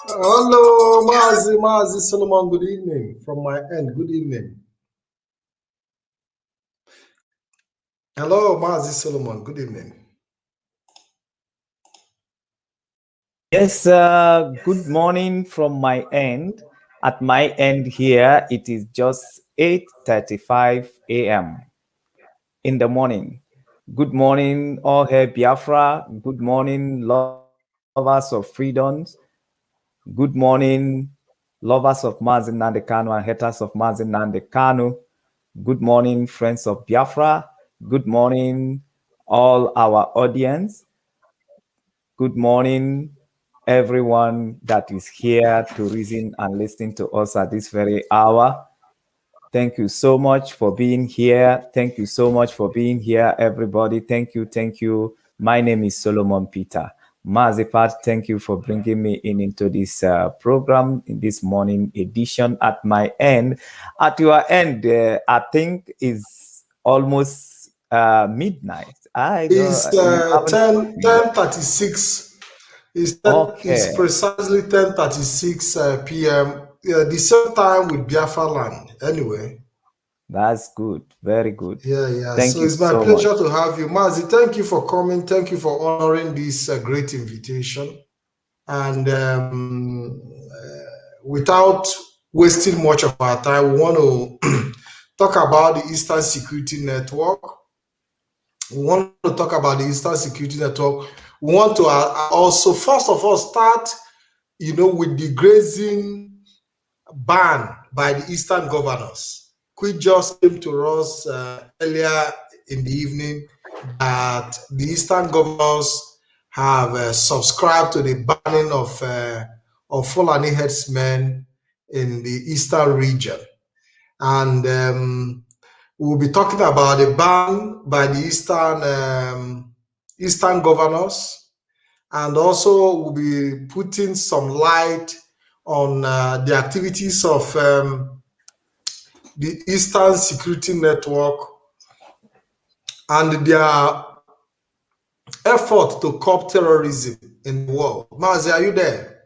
Hello, Mazi Solomon. Good evening from my end. Good evening. Hello, Mazi Solomon. Good evening. Yes, good morning from my end. At my end here, it is just 8:35 a.m. in the morning. Good morning, all hail Biafra. Good morning, lovers of freedoms. Good morning, lovers of Mazin Nandekano and haters of Mazin Nandekano. Good morning, friends of Biafra. Good morning, all our audience. Good morning, everyone that is here to reason and listen to us at this very hour. Thank you so much for being here. Thank you so much for being here, everybody. Thank you. Thank you. My name is Solomon Peter. Mazipat, thank you for bringing me into this program in this morning edition. At my end, at your end, I think is almost midnight. It's 10:36. It's precisely 10:36 p.m. The same time with Biafra land. Anyway. That's good. Very good. Yeah. Thank you it's my so pleasure much to have you. Mazi, thank you for coming. Thank you for honoring this great invitation. And without wasting much of our time, we want to talk about the Eastern Security Network. We want to talk about the Eastern Security Network. We want to also, first of all, start, with the grazing ban by the Eastern governors, which just came to us earlier in the evening, that the Eastern governors have subscribed to the banning of Fulani herdsmen in the Eastern region. And we'll be talking about the ban by the Eastern governors, and also we'll be putting some light on the activities of the Eastern Security Network and their effort to curb terrorism in the world. Mazi, are you there?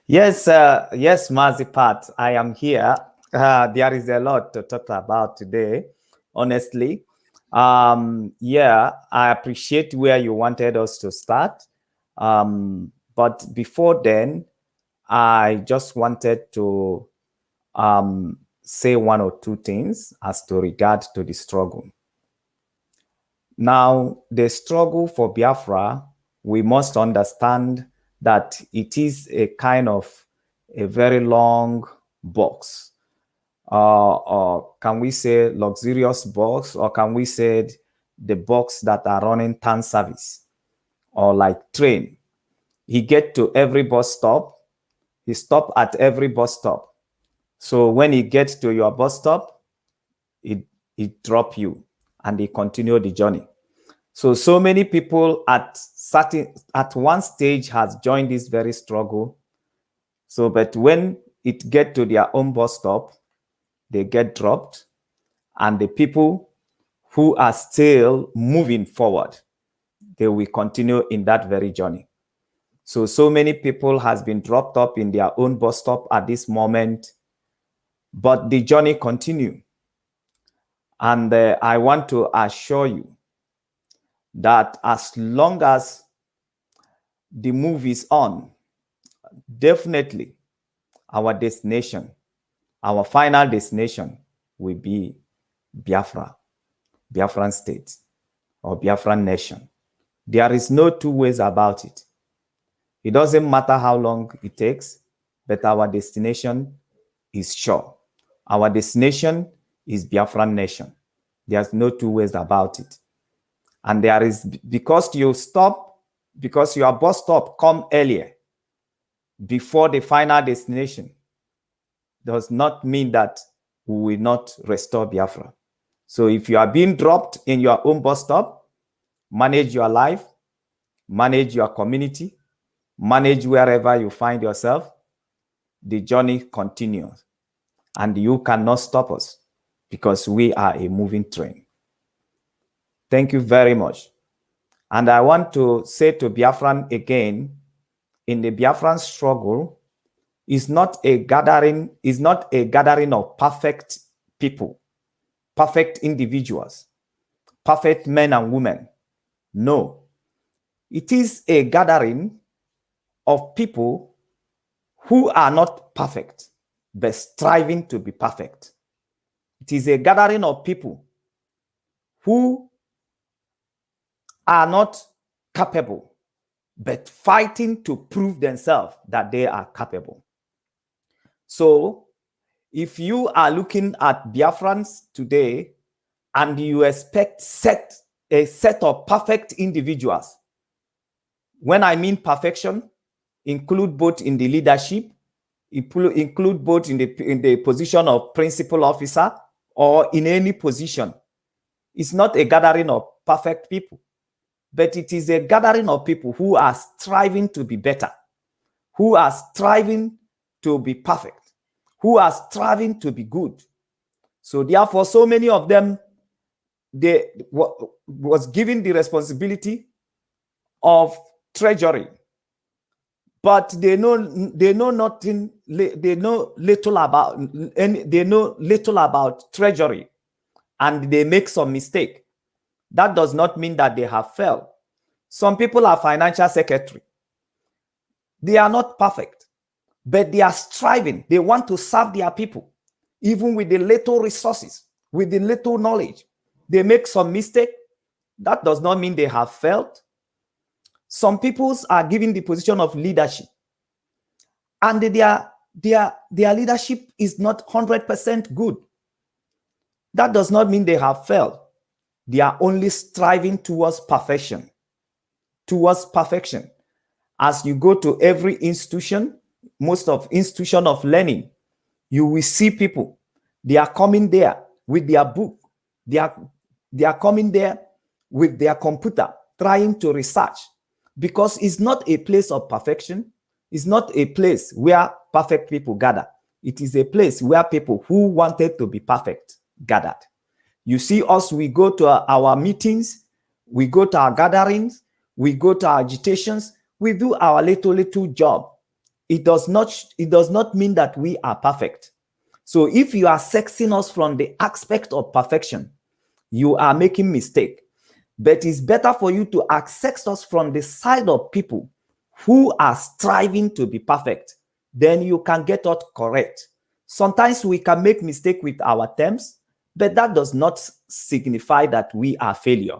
Yes, yes, Mazipat, I am here. There is a lot to talk about today, honestly. Yeah, I appreciate where you wanted us to start. But before then, I just wanted to say one or two things as to regard to the struggle. Now, the struggle for Biafra, we must understand that it is a kind of a very long box. Or can we say luxurious box, or can we say the box that are running town service or like train? He get to every bus stop, he stop at every bus stop. So when he gets to your bus stop, it drop you and he continue the journey. So many people at one stage has joined this very struggle. So, but when it get to their own bus stop, they get dropped, and the people who are still moving forward, they will continue in that very journey. So many people has been dropped up in their own bus stop at this moment, but the journey continue. And I want to assure you that as long as the move is on, definitely our destination, our final destination will be Biafra, Biafran state, or Biafran nation. There is no two ways about it. It doesn't matter how long it takes, but our destination is sure. Our destination is Biafran nation. There's no two ways about it. And there is, because your bus stop come earlier before the final destination, does not mean that we will not restore Biafra. So if you are being dropped in your own bus stop, manage your life, manage your community, manage wherever you find yourself. The journey continues, and you cannot stop us because we are a moving train. Thank you very much. And I want to say to Biafran again, in the Biafran struggle, is not a gathering of perfect people, perfect individuals, perfect men and women. No, it is a gathering of people who are not perfect, but striving to be perfect. It is a gathering of people who are not capable, but fighting to prove themselves that they are capable. So if you are looking at Biafrans today and you expect a set of perfect individuals, when I mean perfection, include both in the leadership, include both in the position of principal officer or in any position. It's not a gathering of perfect people, but it is a gathering of people who are striving to be better, who are striving to be perfect, who are striving to be good. So therefore, so many of them, they was given the responsibility of treasury, but they know nothing. They know little about treasury, and they make some mistake. That does not mean that they have failed. Some people are financial secretary. They are not perfect, but they are striving. They want to serve their people, even with the little resources, with the little knowledge. They make some mistake. That does not mean they have failed. Some peoples are given the position of leadership, and their leadership is not 100% good. That does not mean they have failed. They are only striving towards perfection. Towards perfection. As you go to every institution, most of institution of learning, you will see people. They are coming there with their book. They are coming there with their computer, trying to research, because it's not a place of perfection. It's not a place where perfect people gather. It is a place where people who wanted to be perfect gathered. You see us, we go to our meetings, we go to our gatherings, we go to our agitations, we do our little job. It does not mean that we are perfect. So if you are sexing us from the aspect of perfection, you are making mistake. But it's better for you to accept us from the side of people who are striving to be perfect. Then you can get us correct. Sometimes we can make mistake with our terms, but that does not signify that we are failure,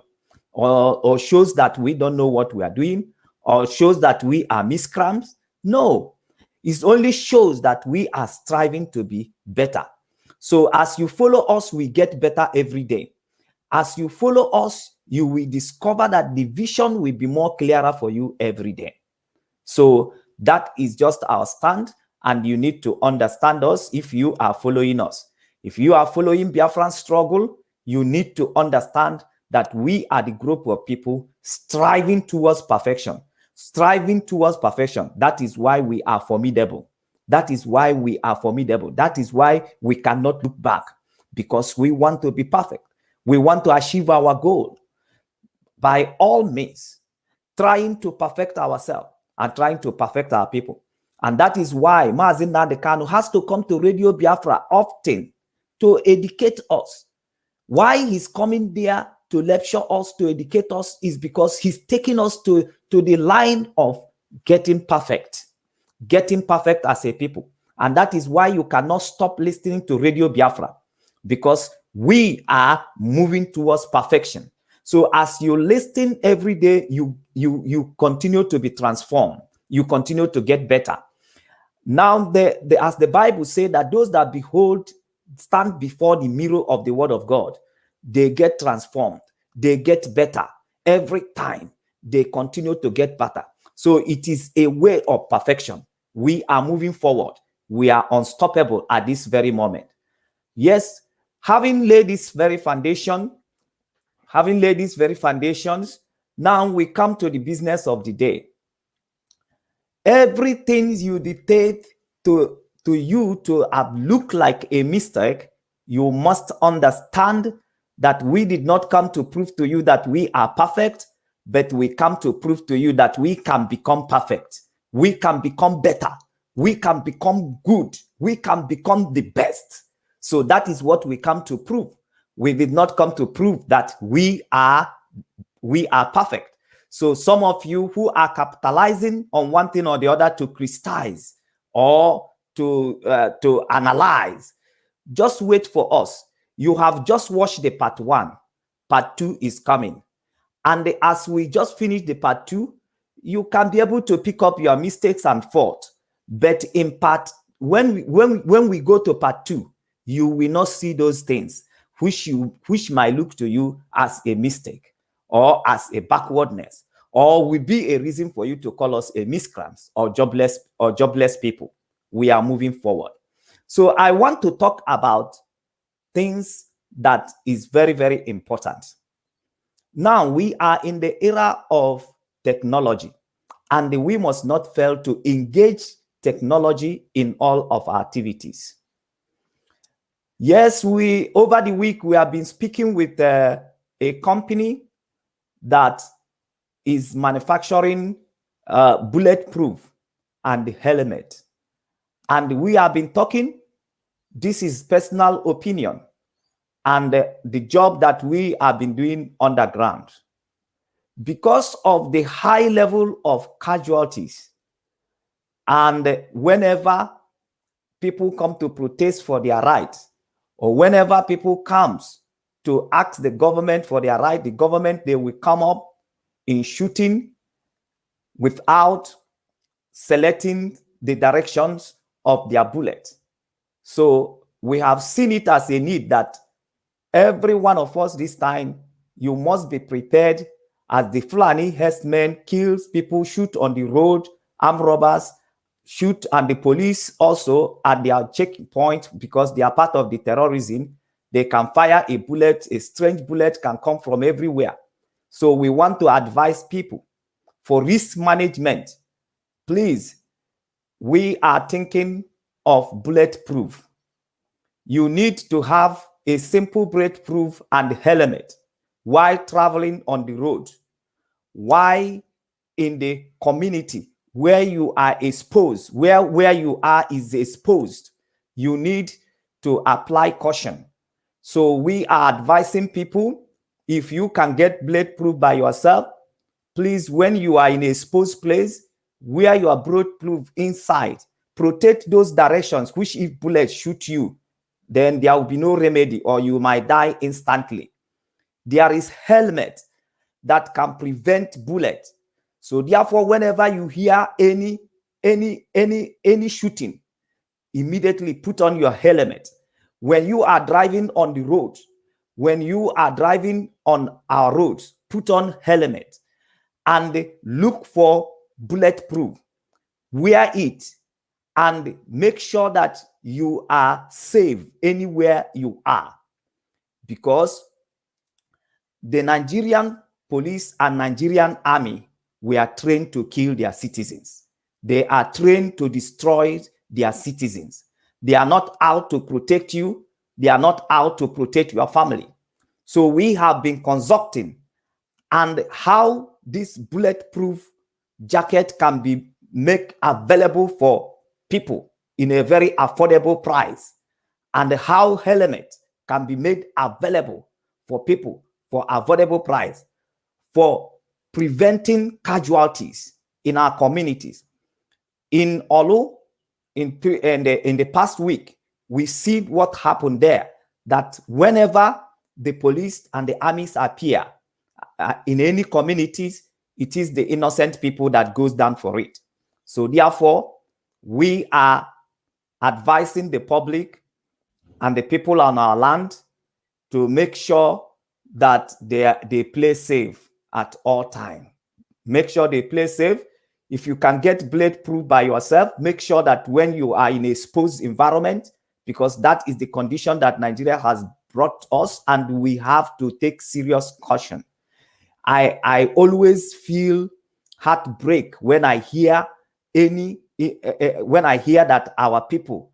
or shows that we don't know what we are doing, or shows that we are miscreants. No, it only shows that we are striving to be better. So as you follow us, we get better every day. As you follow us, you will discover that the vision will be more clearer for you every day. So that is just our stand, and you need to understand us if you are following us. If you are following Biafran struggle, you need to understand that we are the group of people striving towards perfection. Striving towards perfection. That is why we are formidable. That is why we are formidable. That is why we cannot look back, because we want to be perfect. We want to achieve our goal by all means, trying to perfect ourselves and trying to perfect our people. And that is why Mazi Nnamdi Kanu has to come to Radio Biafra often to educate us. Why he's coming there to lecture us, to educate us, is because he's taking us to the line of getting perfect as a people. And that is why you cannot stop listening to Radio Biafra, because we are moving towards perfection. So as you listen every day, you continue to be transformed. You continue to get better. Now, as the Bible says, that those that stand before the mirror of the word of God, they get transformed. They get better every time. They continue to get better. So it is a way of perfection. We are moving forward. We are unstoppable at this very moment. Yes, having laid this very foundations, now we come to the business of the day. Everything you dictate to you to look like a mistake, you must understand that we did not come to prove to you that we are perfect, but we come to prove to you that we can become perfect. We can become better. We can become good. We can become the best. So that is what we come to prove. We did not come to prove that we are perfect. So some of you who are capitalizing on one thing or the other to criticize or to analyze, just wait for us. You have just watched the part 1. Part 2 is coming. And as we just finish the part 2, you can be able to pick up your mistakes and fault. But in part, when we go to part 2, you will not see those things which might look to you as a mistake or as a backwardness, or will be a reason for you to call us a miscreants or jobless people. We are moving forward. So I want to talk about things that is very, very important. Now we are in the era of technology, and we must not fail to engage technology in all of our activities. Yes, over the week we have been speaking with a company that is manufacturing bulletproof and helmet. And we have been talking, this is personal opinion, and the job that we have been doing underground. Because of the high level of casualties, and whenever people come to protest for their rights, or whenever people comes to ask the government for their right, the government, they will come up in shooting without selecting the directions of their bullet. So we have seen it as a need that every one of us this time, you must be prepared, as the Fulani herdsmen kills people, shoot on the road, armed robbers, shoot, and the police also at their checkpoint, because they are part of the terrorism. They can fire a bullet, a strange bullet can come from everywhere. So we want to advise people for risk management. Please, we are thinking of bulletproof. You need to have a simple bulletproof and helmet while traveling on the road, while in the community where you are exposed, where you are is exposed. You need to apply caution. So we are advising people, if you can get bulletproof by yourself, please, when you are in an exposed place, wear your bulletproof inside protect those directions, which if bullets shoot you, then there will be no remedy or you might die instantly. There is helmet that can prevent bullet. So therefore, whenever you hear any shooting, immediately put on your helmet. When you are driving on the road, when you are driving on our roads, put on helmet and look for bulletproof. Wear it and make sure that you are safe anywhere you are, because the Nigerian police and Nigerian army were trained to kill their citizens. They are trained to destroy their citizens. They are not out to protect you. They are not out to protect your family. So we have been consulting and how this bulletproof jacket can be made available for people in a very affordable price, and how helmet can be made available for people for affordable price for preventing casualties in our communities. In Olu, in the past week, we see what happened there, that whenever the police and the armies appear in any communities, it is the innocent people that goes down for it. So therefore, we are advising the public and the people on our land to make sure that they play safe at all time. Make sure they play safe. If you can get bulletproof by yourself, make sure that when you are in a exposed environment, because that is the condition that Nigeria has brought us, and we have to take serious caution. I always feel heartbreak when I hear that our people,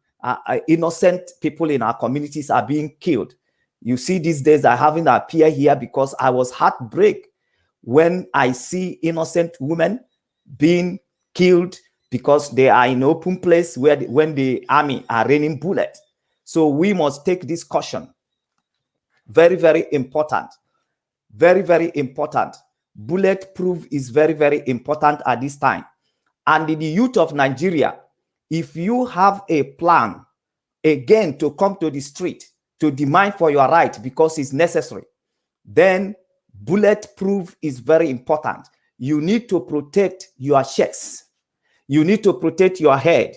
innocent people in our communities are being killed. You see, these days I haven't appeared here because I was heartbreak when I see innocent women being killed because they are in open place when the army are raining bullets. So we must take this caution. Very, very important. Very, very important. Bulletproof is very, very important at this time. And the youth of Nigeria, if you have a plan, again, to come to the street, to demand for your right because it's necessary, then bulletproof is very important. You need to protect your chest. You need to protect your head.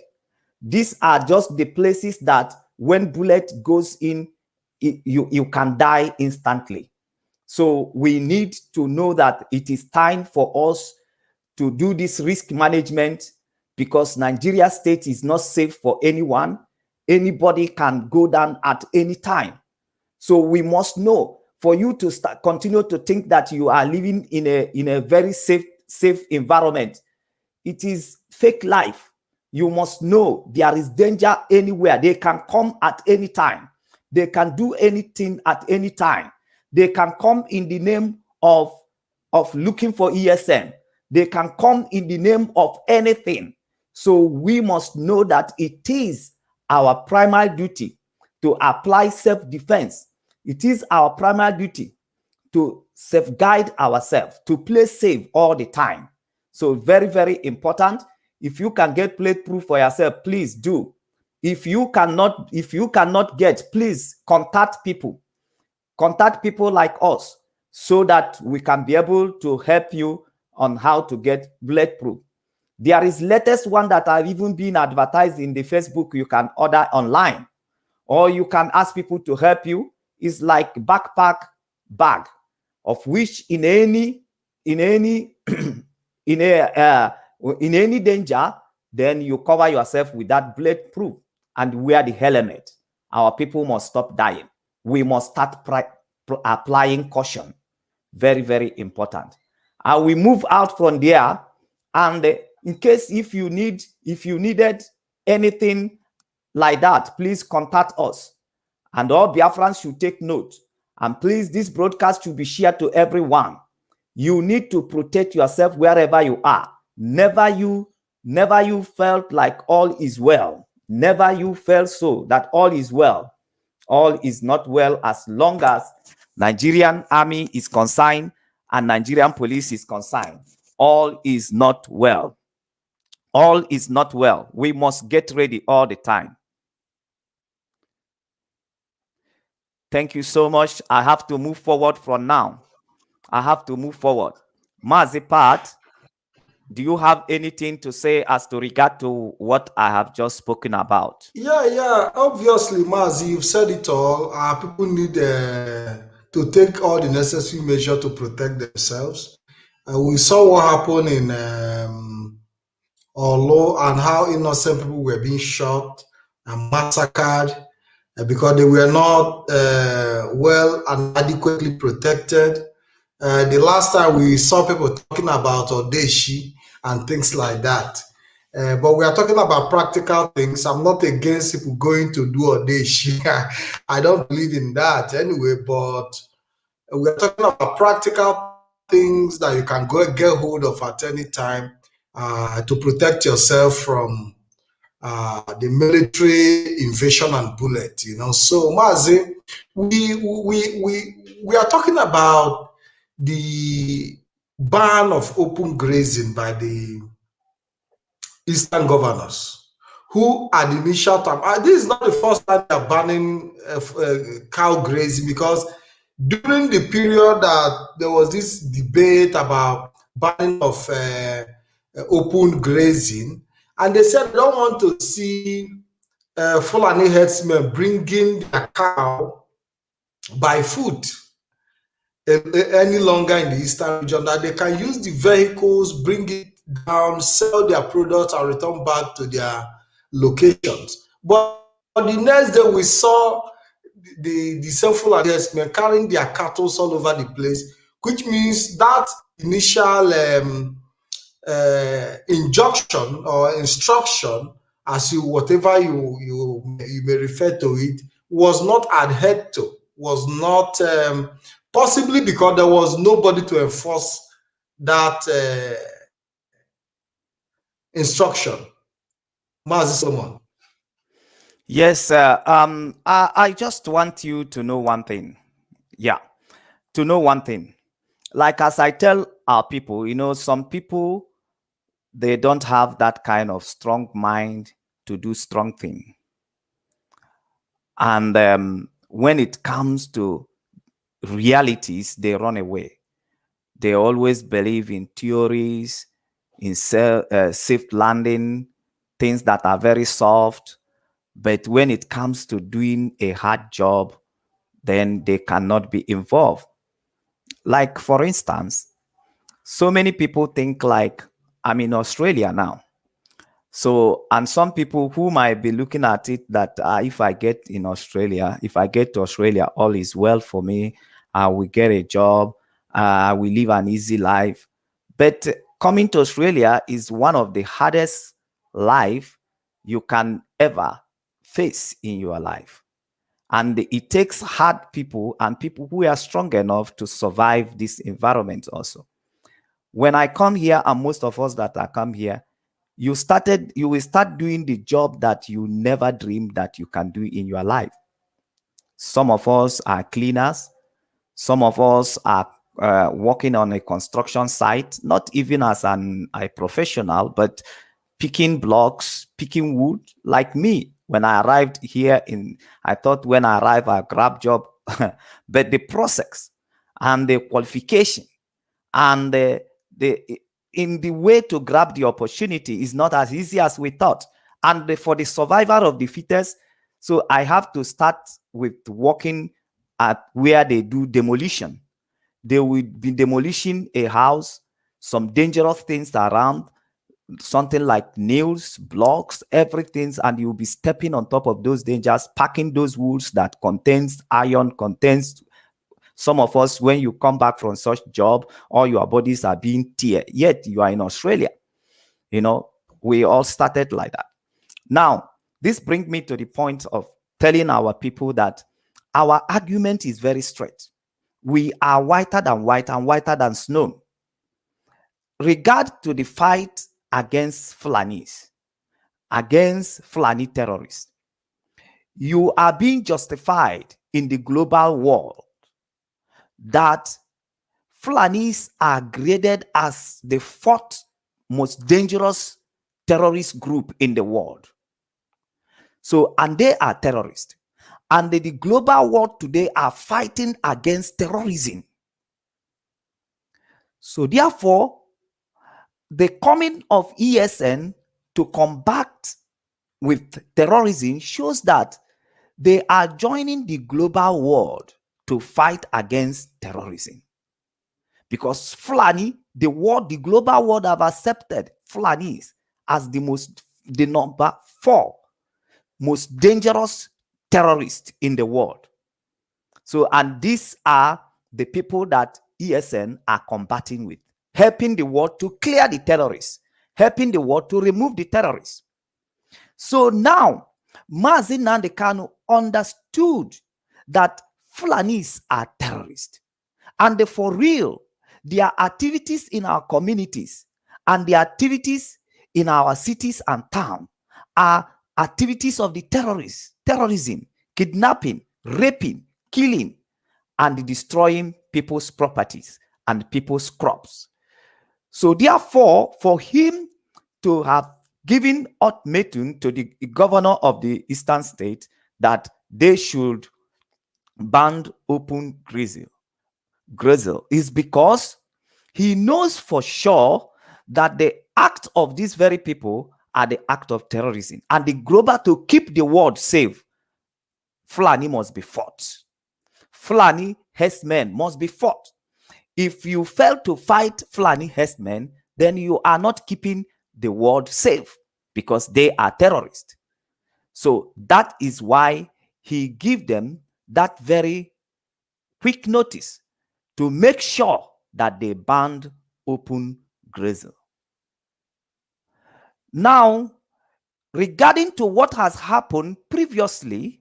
These are just the places that when bullet goes in, you can die instantly. So we need to know that it is time for us to do this risk management, because Nigeria state is not safe for anyone. Anybody can go down at any time. So we must know, for you to continue to think that you are living in a very safe environment, it is fake life. You must know there is danger anywhere. They can come at any time. They can do anything at any time. They can come in the name of looking for ESN. They can come in the name of anything. So we must know that it is our primary duty to apply self-defense. It is our primary duty to safeguard ourselves, to play safe all the time. So very, very important. If you can get bulletproof for yourself, please do. If you cannot get, please contact people. Contact people like us so that we can be able to help you on how to get bulletproof. There is latest one that have even been advertised in the Facebook. You can order online, or you can ask people to help you. It's like backpack bag, of which in any danger, then you cover yourself with that bulletproof and wear the helmet. Our people must stop dying. We must start applying caution. Very, very important. And we move out from there. And in case if you needed anything like that, please contact us. And all Biafrans should take note. And please, this broadcast should be shared to everyone. You need to protect yourself wherever you are. Never you felt like all is well. Never you felt so that all is well. All is not well as long as Nigerian army is concerned and Nigerian police is concerned. All is not well. All is not well. We must get ready all the time. Thank you so much. I have to move forward from now. I have to move forward. Mazipat, do you have anything to say as to regard to what I have just spoken about? Yeah. Obviously, Mazi, you've said it all. People need to take all the necessary measures to protect themselves. We saw what happened in Olo and how innocent people were being shot and massacred because they were not well and adequately protected. The last time we saw people talking about Odeshi and things like that. But we are talking about practical things. I'm not against people going to do Odeshi. I don't believe in that anyway, but we are talking about practical things that you can go get hold of at any time to protect yourself from the military invasion and bullet. So Mazi, we are talking about the ban of open grazing by the Eastern governors, who at the initial time, this is not the first time they are banning cow grazing, because during the period that there was this debate about banning of open grazing, and they said they don't want to see Fulani herdsmen bringing their cow by foot any longer in the eastern region, that they can use the vehicles, bring it down, sell their products, and return back to their locations. But the next day, we saw the self-full herdsmen carrying their cattle all over the place, which means that initial injunction or instruction, as you whatever you may refer to it, was not adhered to, was not possibly because there was nobody to enforce that instruction. Mazi Solomon. Yes, I just want you to know one thing. Yeah, to know one thing. Like as I tell our people, some people, they don't have that kind of strong mind to do strong thing. And when it comes to realities, they run away. They always believe in theories, in safe landing, things that are very soft. But when it comes to doing a hard job, then they cannot be involved. Like, for instance, so many people think like, I'm in Australia now. So, and some people who might be looking at it that if I get in Australia, if I get to Australia, all is well for me. I will get a job. I will live an easy life. But coming to Australia is one of the hardest life you can ever face in your life. And it takes hard people and people who are strong enough to survive this environment also. When I come here, and most of us that are come here, you will start doing the job that you never dreamed that you can do in your life. Some of us are cleaners. Some of us are working on a construction site, not even as a professional, but picking blocks, picking wood, like me. When I arrived here I thought when I arrived, I grab job, but the process and the qualification and the in the way to grab the opportunity is not as easy as we thought. And for the survivor of the fittest, so I have to start with working at where they do demolition. They will be demolishing a house, some dangerous things around, something like nails, blocks, everything, and you'll be stepping on top of those dangers, packing those woods that contains iron, contains. Some of us, when you come back from such job, all your bodies are being tear, yet you are in Australia. We all started like that. Now, this brings me to the point of telling our people that our argument is very straight. We are whiter than white and whiter than snow. Regard to the fight against Fulanis, against Fulani terrorists, you are being justified in the global world that Fulanis are graded as the fourth most dangerous terrorist group in the world. So, and they are terrorists. And the global world today are fighting against terrorism. So therefore, the coming of ESN to combat with terrorism shows that they are joining the global world to fight against terrorism. Because Fulani, the global world have accepted Fulanis as the number 4 most dangerous terrorists in the world. So, and these are the people that ESN are combating with, helping the world to clear the terrorists, helping the world to remove the terrorists. So now, Mazi Nnamdi Kanu understood that Fulanis are terrorists. And for real, their activities in our communities and the activities in our cities and towns are activities of the terrorists, terrorism, kidnapping, raping, killing, and destroying people's properties and people's crops. So therefore, for him to have given ultimatum to the governor of the eastern state that they should ban open grazing is because he knows for sure that the act of these very people are the act of terrorism, and the global to keep the world safe, Fulani must be fought. Fulani herdsmen must be fought. If you fail to fight Fulani herdsmen, then you are not keeping the world safe because they are terrorists. So that is why he give them that very quick notice to make sure that they banned open grazing. Now, regarding to what has happened previously,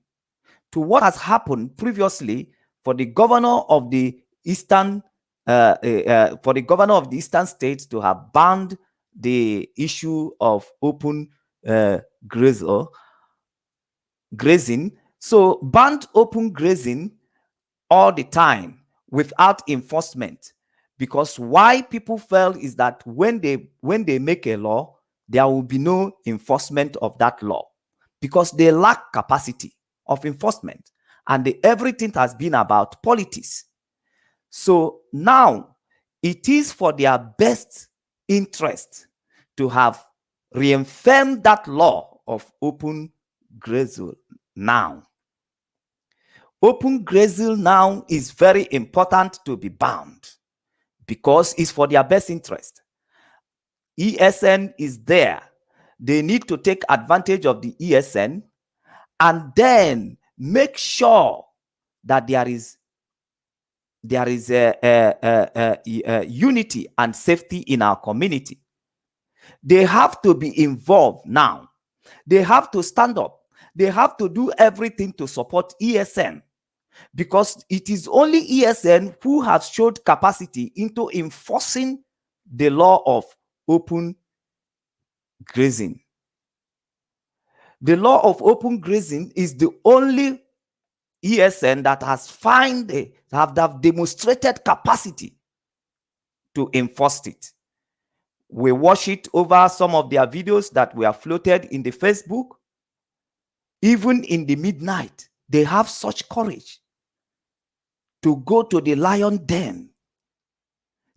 for the governor of the eastern states to have banned the issue of open grazing. So banned open grazing all the time without enforcement, because why people felt is that when they make a law, there will be no enforcement of that law because they lack capacity of enforcement, and everything has been about politics. So now it is for their best interest to have reaffirmed that law of open grazing now. Open grazing now is very important to be banned because it's for their best interest. ESN is there. They need to take advantage of the ESN and then make sure that there is a unity and safety in our community. They have to be involved now. They have to stand up. They have to do everything to support ESN, because it is only ESN who has showed capacity into enforcing the law of open grazing. The law of open grazing is the only ESN that has have demonstrated capacity to enforce it. We watch it over some of their videos that were floated in the Facebook. Even in the midnight, they have such courage to go to the lion den.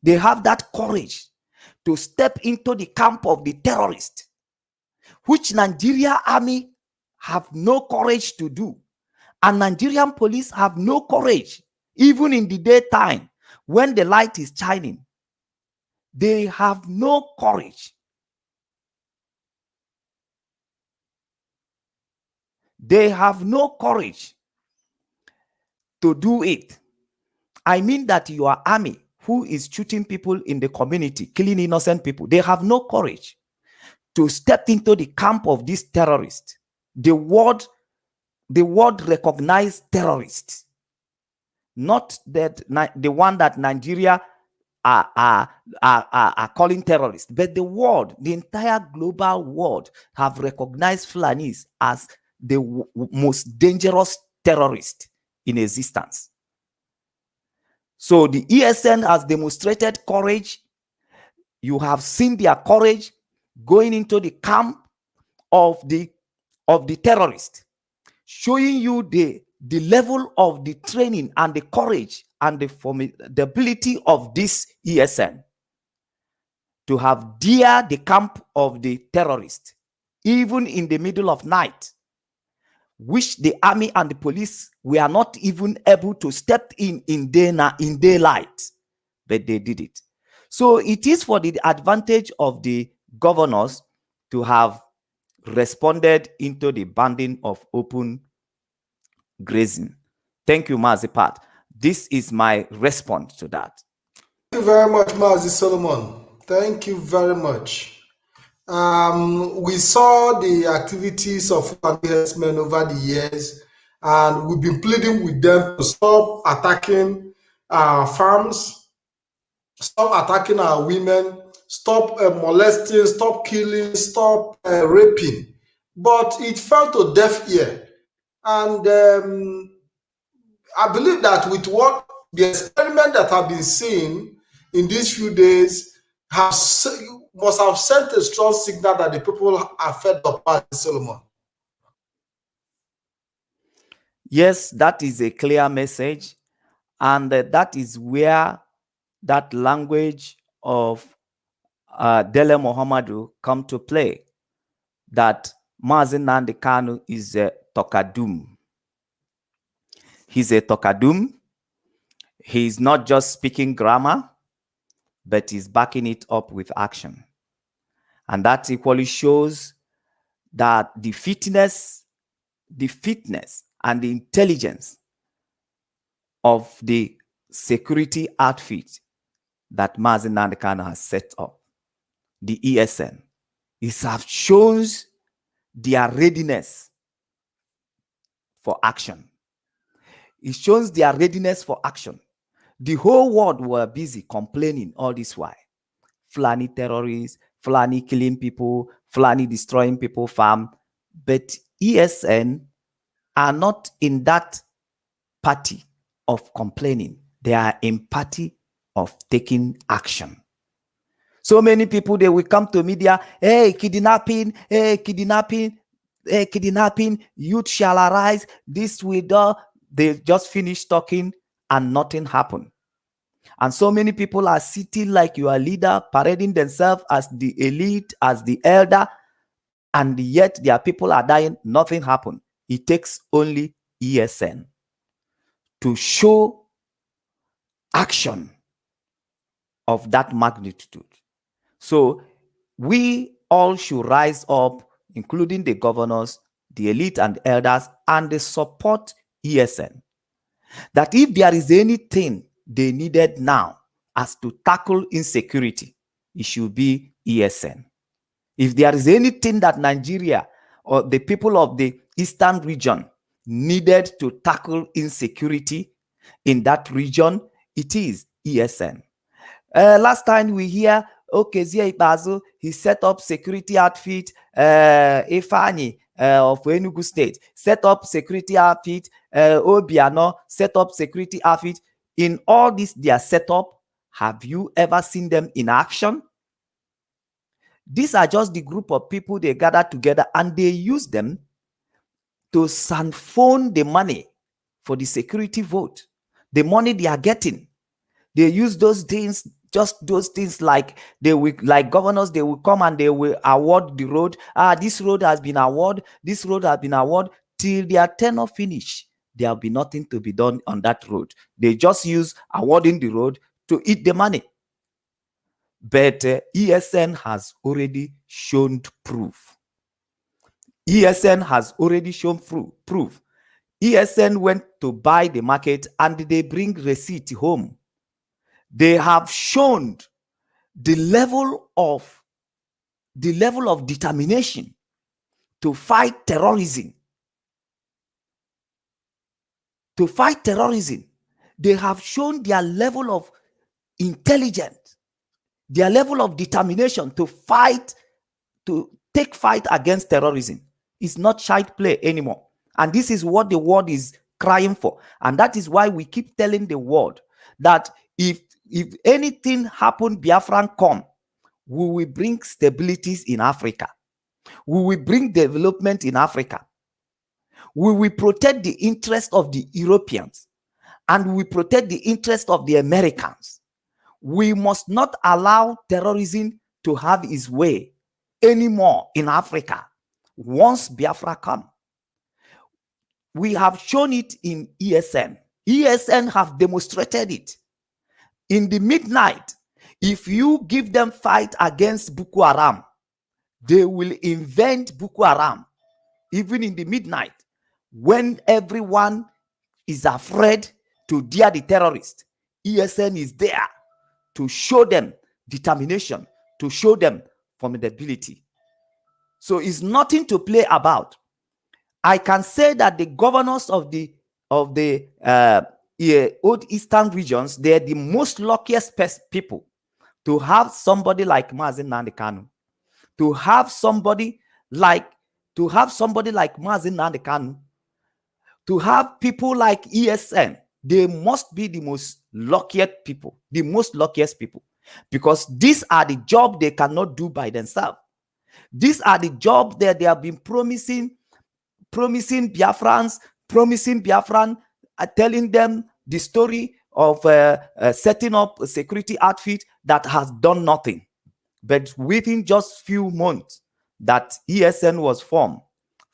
They have that courage to step into the camp of the terrorist, which Nigeria army have no courage to do. And Nigerian police have no courage, even in the daytime when the light is shining. They have no courage. They have no courage to do it. I mean that your army, who is shooting people in the community, killing innocent people, they have no courage to step into the camp of these terrorists. The world recognized terrorists, not that the one that Nigeria are calling terrorists, but the world, the entire global world, have recognized Fulanis as the most dangerous terrorist in existence. So the ESN has demonstrated courage. You have seen their courage. going into the camp of the terrorist, showing you the level of the training and the courage and the formidability of this ESN to have dared the camp of the terrorist, even in the middle of night, which the army and the police were not even able to step in daylight, but they did it. So it is for the advantage of the governors to have responded into the banning of open grazing. Thank you, Mazipat. This is my response to that. Thank you very much, Mazi Solomon. Thank you very much. We saw the activities of Fulani herdsmen over the years, and we've been pleading with them to stop attacking our farms, stop attacking our women, stop molesting, stop killing, stop raping. But it fell to deaf ear. And I believe that with what the experiment that have been seen in these few days must have sent a strong signal that the people are fed up by Solomon. Yes, that is a clear message. And that is where that language of Dele Mohamadu come to play, that Mazi Nnamdi Kanu is a Tokadum. He's a Tokadum. He's not just speaking grammar, but he's backing it up with action. And that equally shows that the fitness and the intelligence of the security outfit that Mazi Nnamdi Kanu has set up, the ESN, shows their readiness for action. It shows their readiness for action. The whole world were busy complaining all this while. Fulani terrorists, Fulani killing people, Fulani destroying people farm. But ESN are not in that party of complaining. They are in party of taking action. So many people, they will come to media, hey, kidnapping, hey, kidnapping, hey, kidnapping, youth shall arise, this will do. They just finished talking and nothing happened. And so many people are sitting like your leader, parading themselves as the elite, as the elder, and yet their people are dying, nothing happened. It takes only ESN to show action of that magnitude. So we all should rise up, including the governors, the elite and elders, and the support ESN. That if there is anything they needed now as to tackle insecurity, it should be ESN. If there is anything that Nigeria or the people of the Eastern region needed to tackle insecurity in that region, it is ESN. Last time we hear, okay, Zia Ibazu, he set up security outfit, Ifani of Enugu State, set up security outfit, Obiano, set up security outfit. In all this, their setup, have you ever seen them in action? These are just the group of people they gather together and they use them to sanfone the money for the security vote. The money they are getting, they use those things, just those things, like they will, like governors, they will come and they will award the road. This road has been awarded, this road has been awarded, till their tenure finish. There will be nothing to be done on that road. They just use awarding the road to eat the money. But ESN has already shown proof. ESN has already shown proof. ESN went to buy the market and they bring receipt home. They have shown the level of determination to fight terrorism. To fight terrorism, they have shown their level of intelligence, their level of determination to fight, to take fight against terrorism. It's not child play anymore. And this is what the world is crying for. And that is why we keep telling the world that if anything happen, Biafran come, we will bring stabilities in Africa. We will bring development in Africa. We will protect the interest of the Europeans, and we will protect the interest of the Americans. We must not allow terrorism to have its way anymore in Africa once Biafra comes. We have shown it in ESN. ESN have demonstrated it. In the midnight, if you give them fight against Boko Haram, they will invent Boko Haram. Even in the midnight, when everyone is afraid to dare the terrorist, ESN is there to show them determination, to show them formidability. So it's nothing to play about. I can say that the governors of the old eastern regions, they're the most luckiest people to have somebody like Mazi Nnamdi Kanu, to have somebody like Mazi Nnamdi Kanu, to have people like ESN. They must be the most luckiest people, because these are the job they cannot do by themselves. These are the job that they have been promising Biafran, telling them the story of setting up a security outfit that has done nothing. But within just few months that ESN was formed,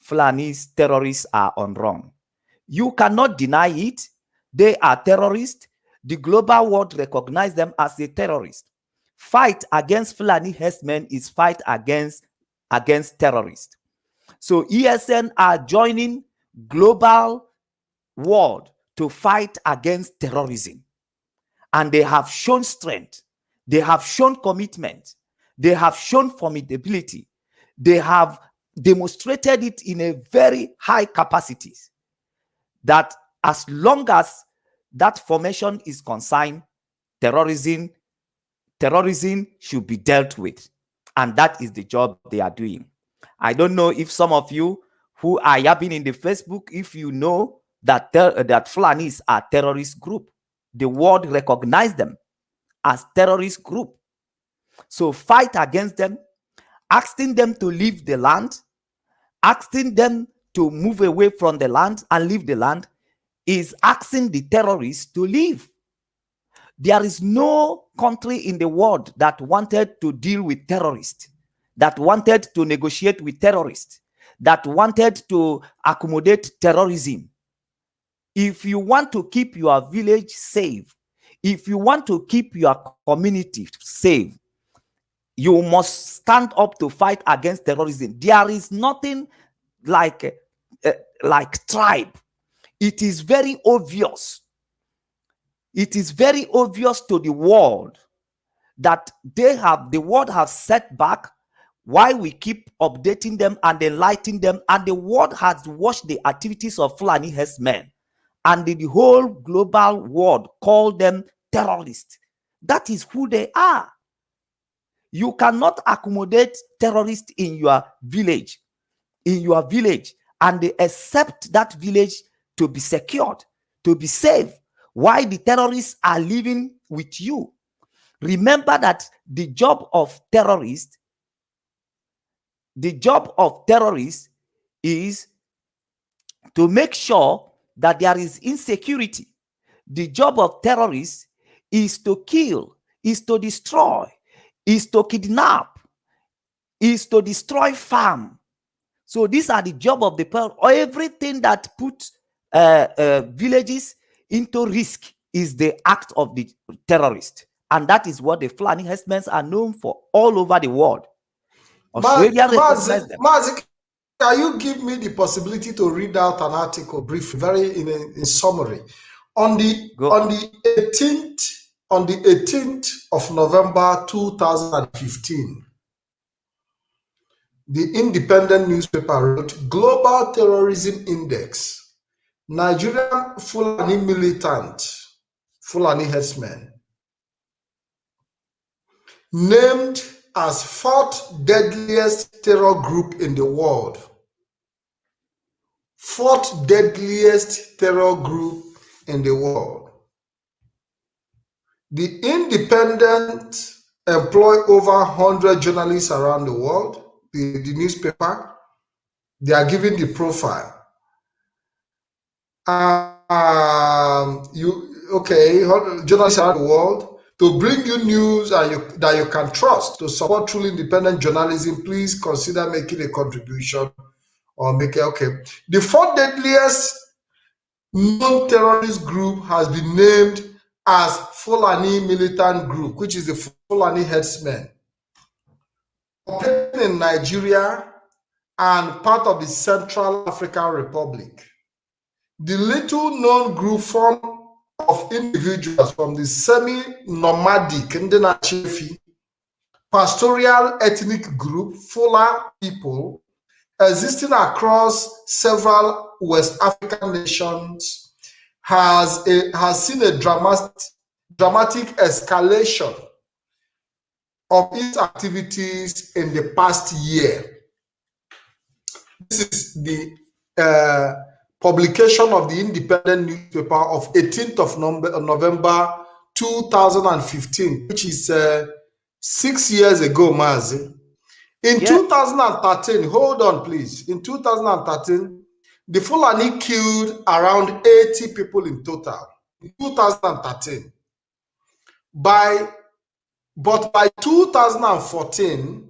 Fulani's terrorists are on run. You cannot deny it. They are terrorists. The global world recognizes them as a terrorist. Fight against Fulani Herdsmen is fight against terrorists. So ESN are joining global world to fight against terrorism. And they have shown strength. They have shown commitment. They have shown formidability. They have demonstrated it in a very high capacities, that as long as that formation is concerned, terrorism should be dealt with. And that is the job they are doing. I don't know if some of you who are yapping in the Facebook, if you know that that Fulanis are terrorist group. The world recognize them as terrorist group. So fight against them, asking them to leave the land, asking them to move away from the land and leave the land, is asking the terrorists to leave. There is no country in the world that wanted to deal with terrorists, that wanted to negotiate with terrorists, that wanted to accommodate terrorism. If you want to keep your village safe, if you want to keep your community safe, you must stand up to fight against terrorism. There is nothing like tribe. It is very obvious. It is very obvious to the world that the world has set back while we keep updating them and enlightening them, and the world has watched the activities of Fulani Herdsmen, and the whole global world call them terrorists. That is who they are. You cannot accommodate terrorists in your village, and they accept that village to be secured, to be safe, while the terrorists are living with you. Remember that the job of terrorists is to make sure that there is insecurity. The job of terrorists is to kill, is to destroy, is to kidnap, is to destroy farm. So these are the job of the people. Everything that puts villages into risk is the act of the terrorist. And that is what the Fulani Herdsmen are known for all over the world. Australia recognizes them. Mazi, can you give me the possibility to read out an article briefly, very in summary? On the 18th of November 2015, the Independent newspaper wrote, Global Terrorism Index, Nigerian Fulani militant, Fulani Herdsmen, named as 4th deadliest terror group in the world. 4th deadliest terror group in the world. The Independent employ over 100 journalists around the world. The newspaper, they are giving the profile. Journalists around the world to bring you news that you can trust. To support truly independent journalism, please consider making a contribution or make it okay. The fourth deadliest non-terrorist group has been named as Fulani Militant Group, which is the Fulani Herdsmen, operating in Nigeria and part of the Central African Republic. The little-known group formed of individuals from the semi-nomadic pastoral ethnic group Fula people existing across several West African nations has seen a dramatic escalation of its activities in the past year. This is the publication of the independent newspaper of 18th of November 2015, which is 6 years ago, Mazi. In 2013, hold on please, in 2013, the Fulani killed around 80 people in total, in 2013. But by 2014,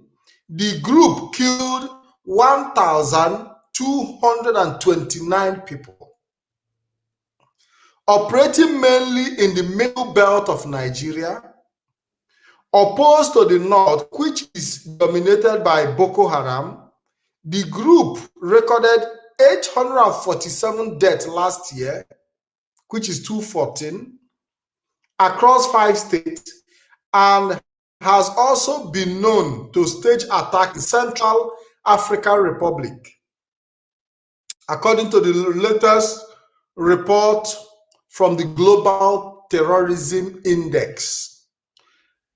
the group killed 1,229 people, operating mainly in the middle belt of Nigeria, opposed to the north, which is dominated by Boko Haram. The group recorded 847 deaths last year, which is 214, across 5 states, and has also been known to stage attacks in Central African Republic. According to the latest report from the Global Terrorism Index,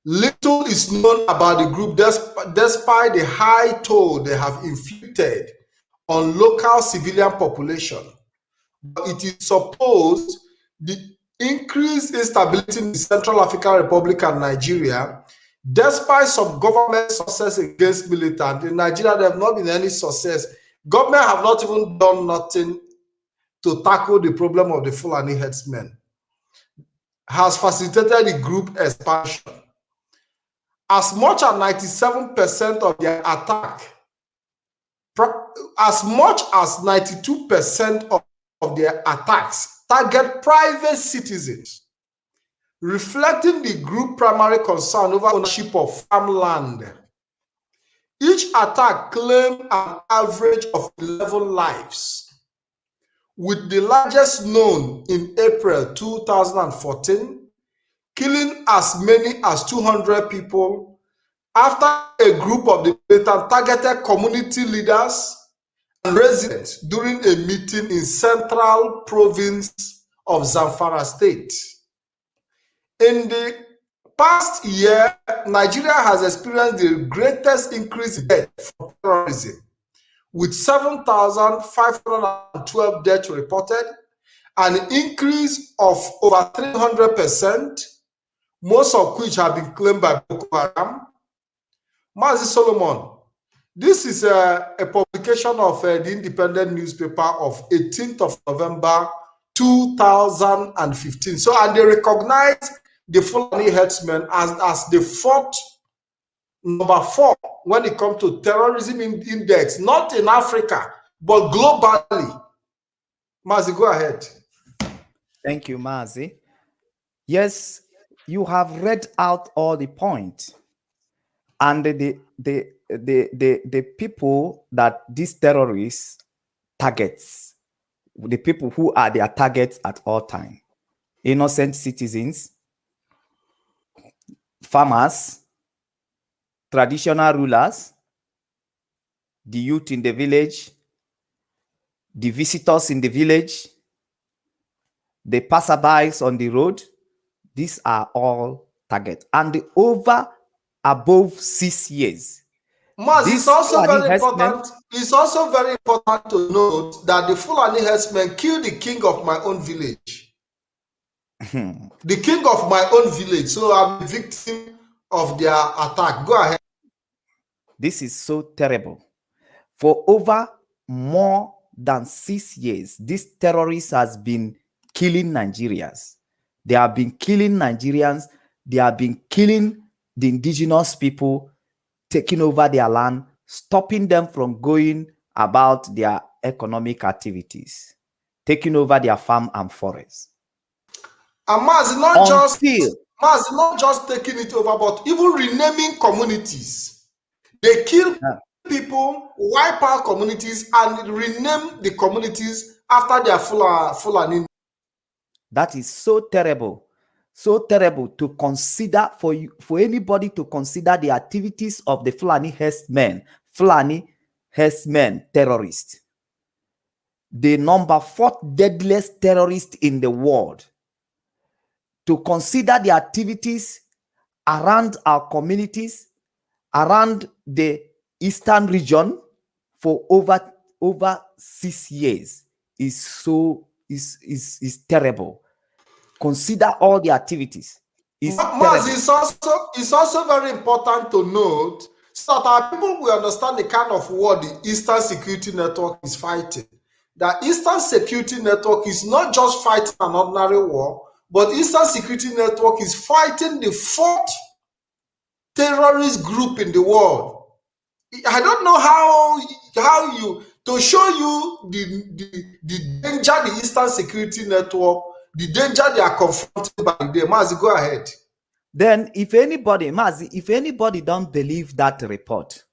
little is known about the group despite the high toll they have inflicted on local civilian population. But it is supposed the increased instability in the Central African Republic and Nigeria, despite some government success against militants. In Nigeria, there have not been any success. Government have not even done nothing to tackle the problem of the Fulani herdsmen. Has facilitated the group expansion. As much as 97% of their attack, as much as 92% of their attacks target private citizens, reflecting the group primary concern over ownership of farmland. Each attack claimed an average of 11 lives, with the largest known in April 2014, killing as many as 200 people after a group of the militant targeted community leaders and residents during a meeting in Central Province of Zamfara State. In the past year, Nigeria has experienced the greatest increase in deaths from terrorism, with 7,512 deaths reported, an increase of over 300%, most of which have been claimed by Boko Haram. Mazi Solomon, this is a publication of the independent newspaper of 18th of November 2015. So, and they recognize the Fulani herdsmen as the number 4 when it comes to terrorism index, not in Africa, but globally. Mazi, go ahead. Thank you, Mazi. Yes, you have read out all the points. And the people that these terrorists targets, the people who are their targets at all time, innocent citizens, farmers, traditional rulers, the youth in the village, the visitors in the village, the passerbys on the road. These are all targets. And above 6 years. Maz, it's also very important. It's also very important to note that the Fulani herdsmen killed the king of my own village. The king of my own village. So I'm a victim of their attack. Go ahead. This is so terrible. For over more than 6 years, these terrorists has been killing Nigerians. They have been killing Nigerians. They have been killing the indigenous people, taking over their land, stopping them from going about their economic activities, taking over their farm and forests. And Maz, not just taking it over, but even renaming communities. They kill people, wipe out communities, and rename the communities after their Fulani. That is so terrible. So terrible to consider, for anybody to consider the activities of the Fulani herdsmen terrorists. The number 4th deadliest terrorist in the world. To consider the activities around our communities, around the eastern region for over 6 years is terrible. Consider all the activities. Maz, it's also very important to note so that our people will understand the kind of war the Eastern Security Network is fighting. The Eastern Security Network is not just fighting an ordinary war, but Eastern Security Network is fighting the 4th terrorist group in the world. I don't know how you to show you the danger the Eastern Security Network, the danger they are confronted by the Mazi, go ahead. Then if anybody don't believe that report,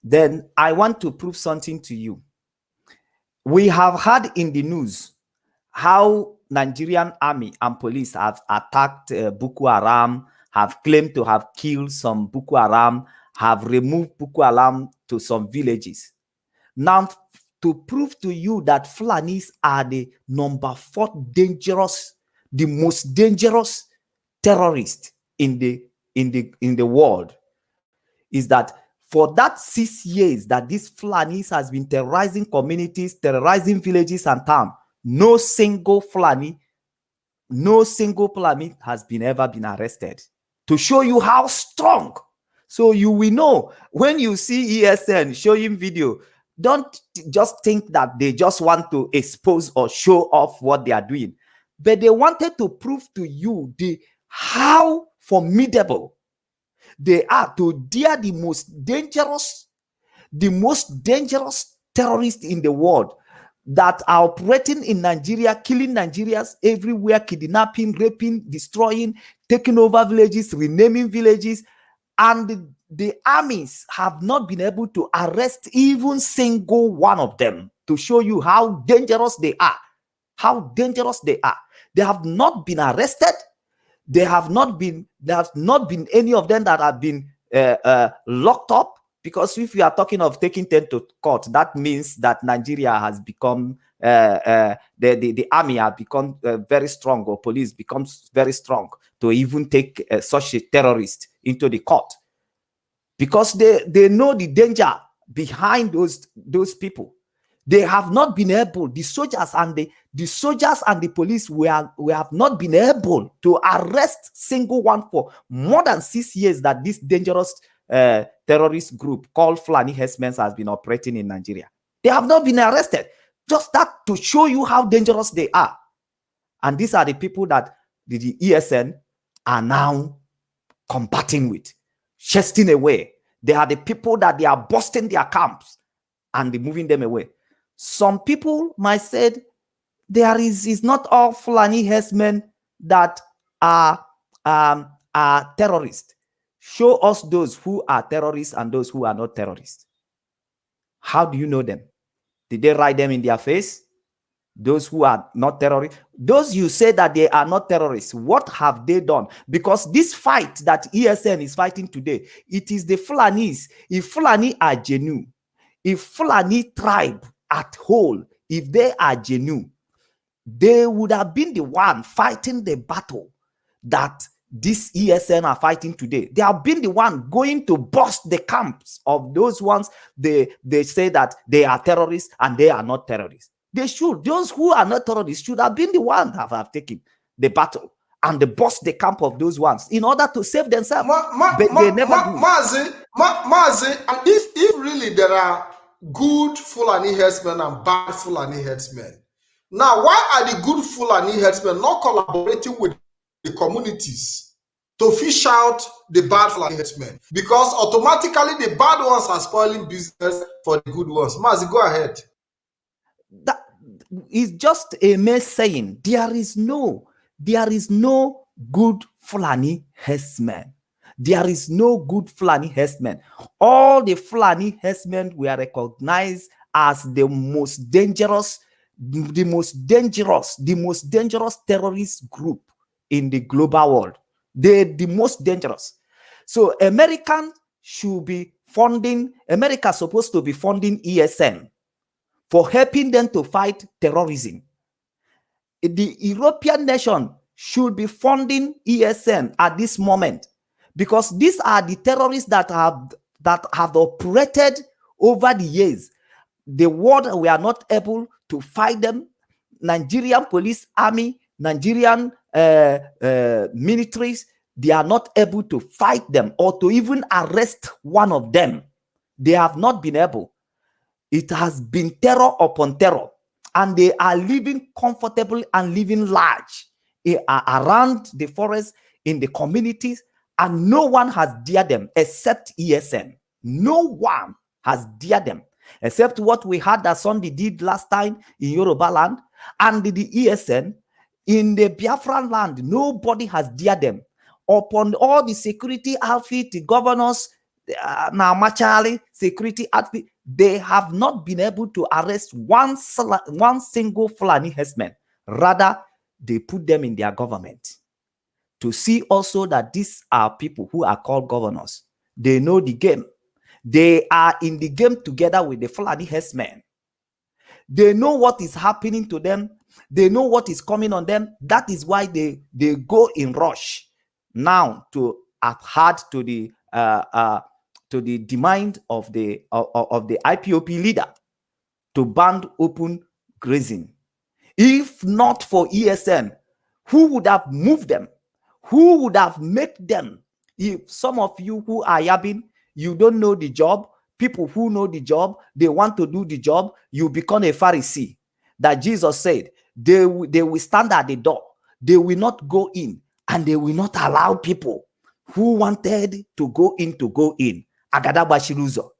then I want to prove something to you. We have heard in the news how Nigerian army and police have attacked Boko Haram, have claimed to have killed some Boko Haram, have removed Boko Haram to some villages. Now, to prove to you that Fulanis are the number 4th dangerous, the most dangerous terrorist in the world, is that for that 6 years that these Fulanis has been terrorizing communities, terrorizing villages and towns, no single Fulani has ever been arrested. To show you how strong. So you will know when you see ESN showing video, don't just think that they just want to expose or show off what they are doing, but they wanted to prove to you how formidable they are to dare the most dangerous terrorists in the world that are operating in Nigeria, killing Nigerians everywhere, kidnapping, raping, destroying, taking over villages, renaming villages, and the armies have not been able to arrest even single one of them, to show you how dangerous they are. How dangerous they are. They have not been arrested. There have not been any of them that have been locked up. Because if we are talking of taking them to court, that means that Nigeria has become, the army has become very strong, or police becomes very strong to even take such a terrorist into the court. Because they know the danger behind those people. They have not been able, the soldiers and the police we have not been able to arrest single one for more than 6 years that this dangerous terrorist group called Fulani Herdsmen has been operating in Nigeria. They have not been arrested. Just that to show you how dangerous they are. And these are the people that the ESN are now combating with, chasing away. They are the people that they are busting their camps and moving them away. Some people might say it's not all Fulani herdsmen that are terrorists. Show us those who are terrorists and those who are not terrorists. How do you know them? Did they write them in their face? Those who are not terrorists, those you say that they are not terrorists, what have they done? Because this fight that ESN is fighting today, it is the Fulanis. If Fulani are genuine, if Fulani tribe at whole, if they are genuine, they would have been the one fighting the battle that this ESN are fighting today. They have been the one going to bust the camps of those ones they say that they are terrorists and they are not terrorists. They should. Those who are not terrorists should have been the ones that have taken the battle and they bust the camp of those ones in order to save themselves. But they never do it. Mazi, and if really there are good Fulani herdsmen and bad Fulani herdsmen, now why are the good Fulani herdsmen not collaborating with the communities to fish out the bad Fulani herdsmen? Because automatically the bad ones are spoiling business for the good ones. Mazi, go ahead. That is just a mere saying. There is no good Fulani herdsmen. There is no good Fulani herdsmen. All the Fulani herdsmen were recognized as the most dangerous terrorist group in the global world. They're the most dangerous. So America's supposed to be funding ESN for helping them to fight terrorism. The European nation should be funding ESN at this moment, because these are the terrorists that have operated over the years. The world, we are not able to fight them. Nigerian police, army, Nigerian militaries, they are not able to fight them or to even arrest one of them. They have not been able. It has been terror upon terror, and they are living comfortable and living large around the forest, in the communities, and no one has dared them except ESN. No one has dared them except what we had that Sunday did last time in Yoruba land, and the ESN in the Biafran land. Nobody has dared them. Upon all the security outfit, the governors, now Machali security outfit, they have not been able to arrest one single Fulani herdsman. Rather, they put them in their government to see also that these are people who are called governors. They know the game. They are in the game together with the Fulani herdsmen. They know what is happening to them. They know what is coming on them. That is why they go in rush now to adhere to the demand of the IPOP leader to ban open grazing. If not for ESN, who would have moved them? Who would have made them? If some of you who are yabbing, you don't know the job, people who know the job, they want to do the job, you become a Pharisee. That Jesus said, they will stand at the door, they will not go in, and they will not allow people who wanted to go in to go in. Agadabashiruzo,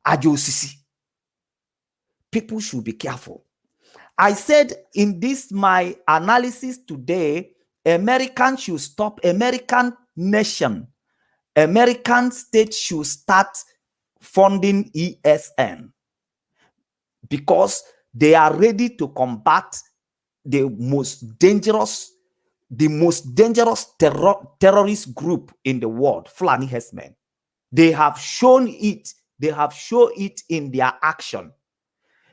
Ajosisi. People should be careful. I said in this my analysis today, American should stop, American nation, American state should start funding ESN, because they are ready to combat the most dangerous terrorist group in the world, Fulani herdsmen. They have shown it. They have shown it in their action.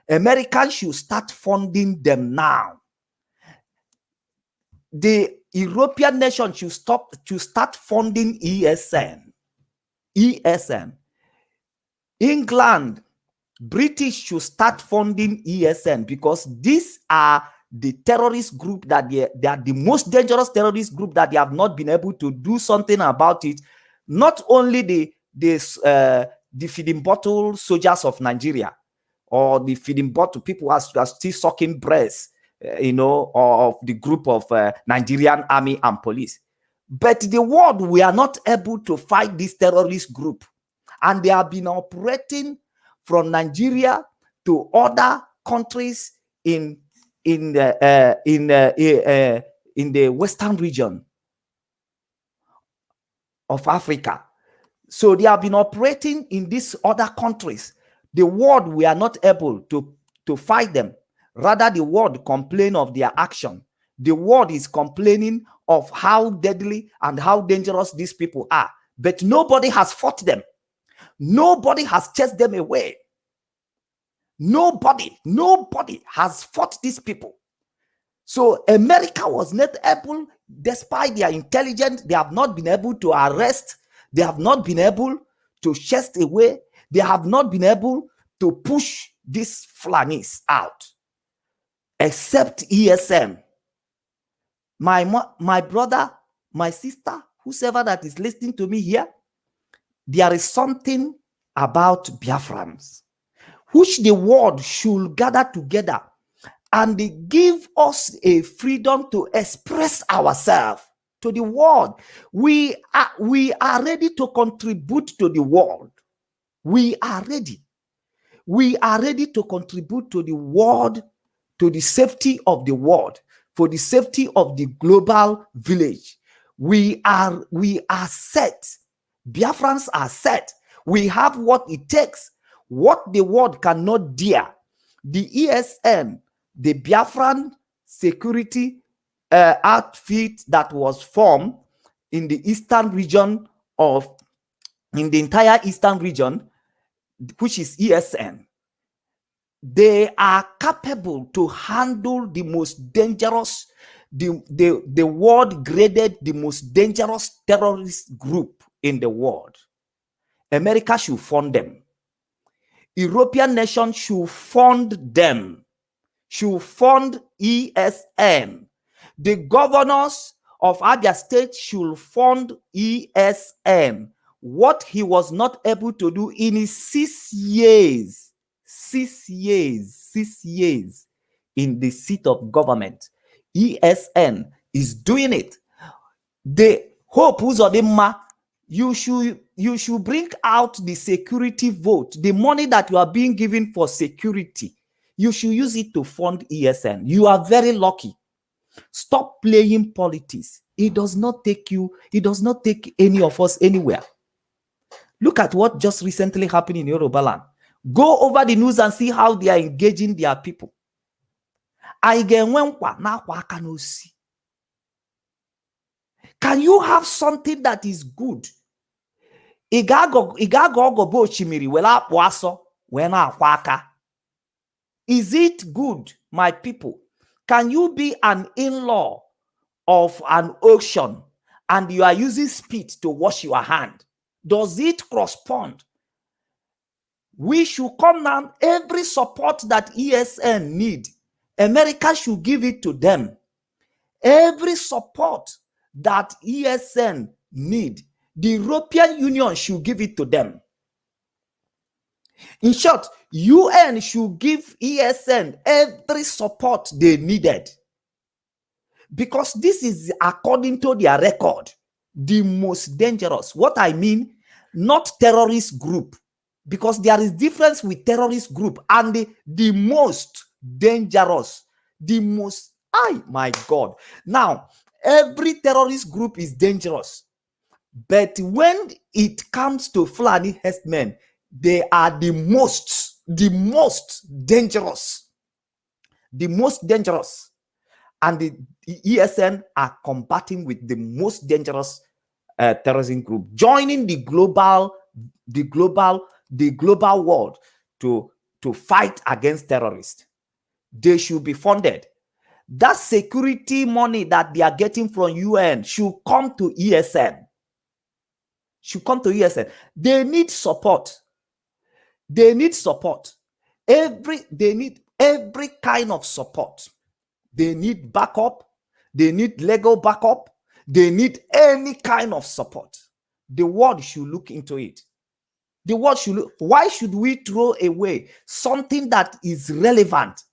Americans should start funding them now. The European nation should start funding ESN. England, British should start funding ESN, because these are the terrorist group that they are the most dangerous terrorist group that they have not been able to do something about it. Not only the feeding bottle soldiers of Nigeria, or the feeding bottle people who are still sucking breasts, of the group of Nigerian army and police. But the world, we are not able to fight this terrorist group, and they have been operating from Nigeria to other countries in the western region of Africa. So they have been operating in these other countries. The world, we are not able to fight them. Rather, the world complain of their action. The world is complaining of how deadly and how dangerous these people are. But nobody has fought them. Nobody has chased them away. Nobody has fought these people. So America was not able, despite their intelligence, they have not been able to arrest. They have not been able to chase away. They have not been able to push these Fulanis out, except ESM. my brother, my sister, whosoever that is listening to me here, there is something about Biafrans which the world should gather together and they give us a freedom to express ourselves to the world. We are ready to contribute to the world. We are ready. We are ready to contribute to the world, to the safety of the world, for the safety of the global village. We are set. Biafrans are set. We have what it takes, what the world cannot dare. The ESN, the Biafran security outfit that was formed in the eastern region in the entire eastern region, which is ESN, they are capable to handle the most dangerous, the world graded the most dangerous terrorist group in the world. America should fund them. European nations should fund them, should fund ESN. The governors of Abia State should fund ESN. What he was not able to do in his 6 years, 6 years in the seat of government, ESN is doing it. The hope Uzodimma, you should bring out the security vote, the money that you are being given for security. You should use it to fund ESN. You are very lucky. Stop playing politics. It does not take any of us anywhere. Look at what just recently happened in Yoruba land. Go over the news and see how they are engaging their people. Can you have something that is good? Is it good, my people? Can you be an in-law of an auction and you are using spit to wash your hand? Does it correspond? We should come down. Every support that ESN need, America should give it to them. Every support that ESN need, the European Union should give it to them. In short, UN should give ESN every support they needed. Because this is, according to their record, the most dangerous. What I mean, not terrorist group. Because there is difference with terrorist group and the most dangerous. The most, my God. Now, every terrorist group is dangerous. But when it comes to Fulani Herdsmen, they are the most dangerous. The most dangerous. And the ESN are combating with the most dangerous terrorism group, joining the global world to fight against terrorists. They should be funded. That security money that they are getting from UN should come to ESN. They need support. They need support. They need every kind of support. They need backup. They need legal backup. They need any kind of support. The world should look into it. The world should look. Why should we throw away something that is relevant?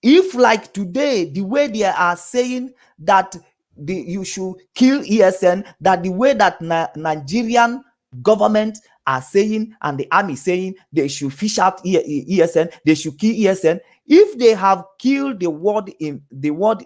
If, like today, the way they are saying that you should kill ESN, that the way that Nigerian government are saying and the army saying they should fish out ESN, they should kill ESN. If they have killed the world